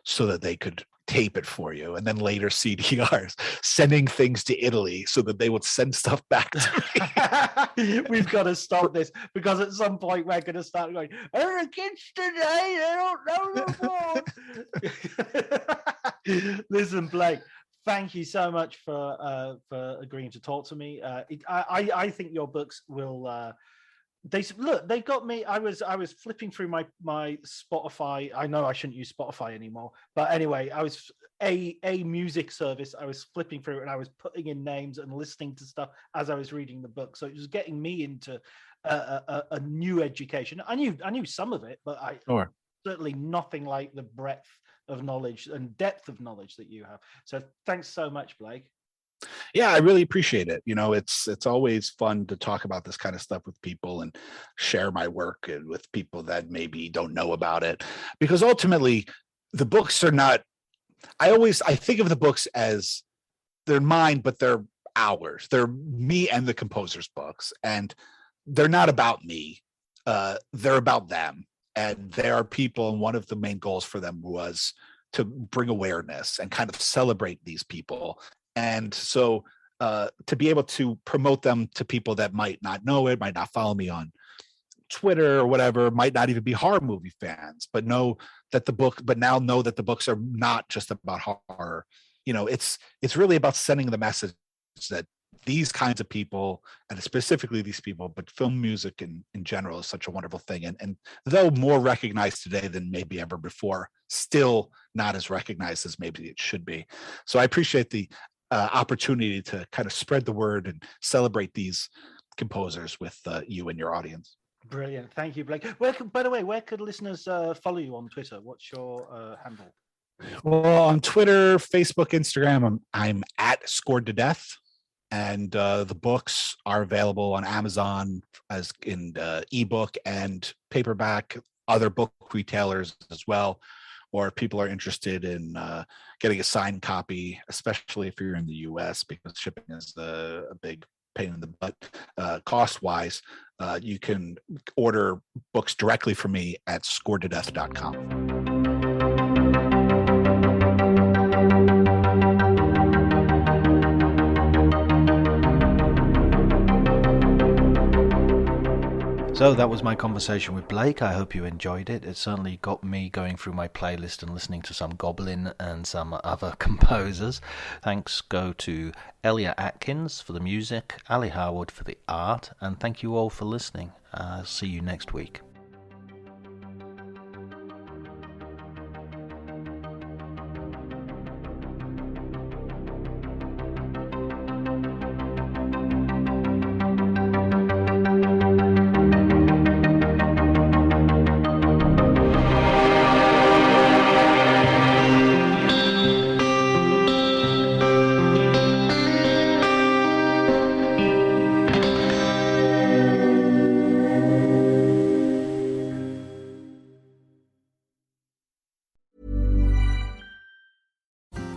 so that they could tape it for you. And then later CDRs, sending things to Italy so that they would send stuff back to me. We've got to stop this, because at some point we're going to start going, the kids today, they don't know the book. Listen, Blake, thank you so much for agreeing to talk to me. I think your books will. They got me. I was flipping through my Spotify. I know I shouldn't use Spotify anymore, but anyway, I was a music service. I was flipping through and I was putting in names and listening to stuff as I was reading the book. So it was getting me into a new education. I knew some of it, but certainly nothing like the breadth of knowledge and depth of knowledge that you have. So thanks so much, Blake. Yeah, I really appreciate it. It's always fun to talk about this kind of stuff with people and share my work and with people that maybe don't know about it, because ultimately the books are not, I think of the books as they're mine, but they're ours. They're me and the composer's books, and they're not about me. They're about them. And there are people, and one of the main goals for them was to bring awareness and kind of celebrate these people. And so to be able to promote them to people that might not know it, might not follow me on Twitter or whatever, might not even be horror movie fans, but now know that the books are not just about horror. It's really about sending the message that these kinds of people, and specifically these people, but film music in general is such a wonderful thing. And though more recognized today than maybe ever before, still not as recognized as maybe it should be. So I appreciate the opportunity to kind of spread the word and celebrate these composers with you and your audience. Brilliant. Thank you, Blake. By the way, where could listeners follow you on Twitter? What's your handle? Well, on Twitter, Facebook, Instagram, I'm at Scored to Death. And the books are available on Amazon as in ebook and paperback, other book retailers as well. Or if people are interested in getting a signed copy, especially if you're in the US, because shipping is a big pain in the butt cost-wise, you can order books directly from me at scoredtodeath.com. So that was my conversation with Blake. I hope you enjoyed it. It certainly got me going through my playlist and listening to some Goblin and some other composers. Thanks go to Elliot Atkins for the music, Ali Howard for the art, and thank you all for listening. I'll see you next week.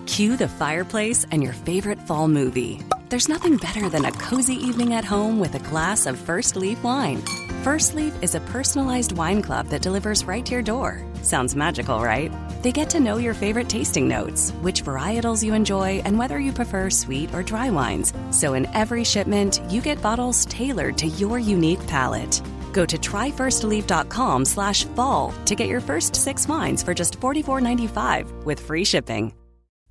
Cue the fireplace and your favorite fall movie. There's nothing better than a cozy evening at home with a glass of First Leaf wine. First Leaf is a personalized wine club that delivers right to your door. Sounds magical, right? They get to know your favorite tasting notes, which varietals you enjoy, and whether you prefer sweet or dry wines. So in every shipment, you get bottles tailored to your unique palate. Go to tryfirstleaf.com/fall to get your first 6 wines for just $44.95 with free shipping.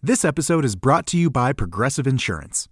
This episode is brought to you by Progressive Insurance.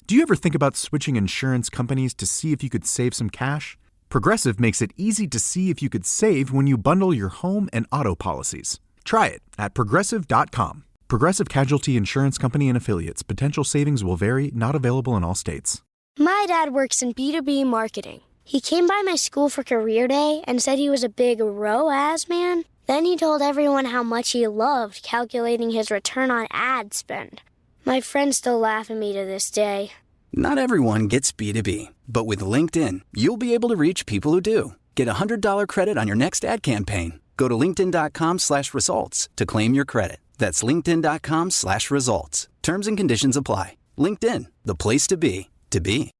Do you ever think about switching insurance companies to see if you could save some cash? Progressive makes it easy to see if you could save when you bundle your home and auto policies. Try it at Progressive.com. Progressive Casualty Insurance Company and Affiliates. Potential savings will vary, not available in all states. My dad works in B2B marketing. He came by my school for career day and said he was a big ROAS man. Then he told everyone how much he loved calculating his return on ad spend. My friends still laugh at me to this day. Not everyone gets B2B, but with LinkedIn, you'll be able to reach people who do. Get a $100 credit on your next ad campaign. Go to linkedin.com/results to claim your credit. That's linkedin.com/results. Terms and conditions apply. LinkedIn, the place to be, to be.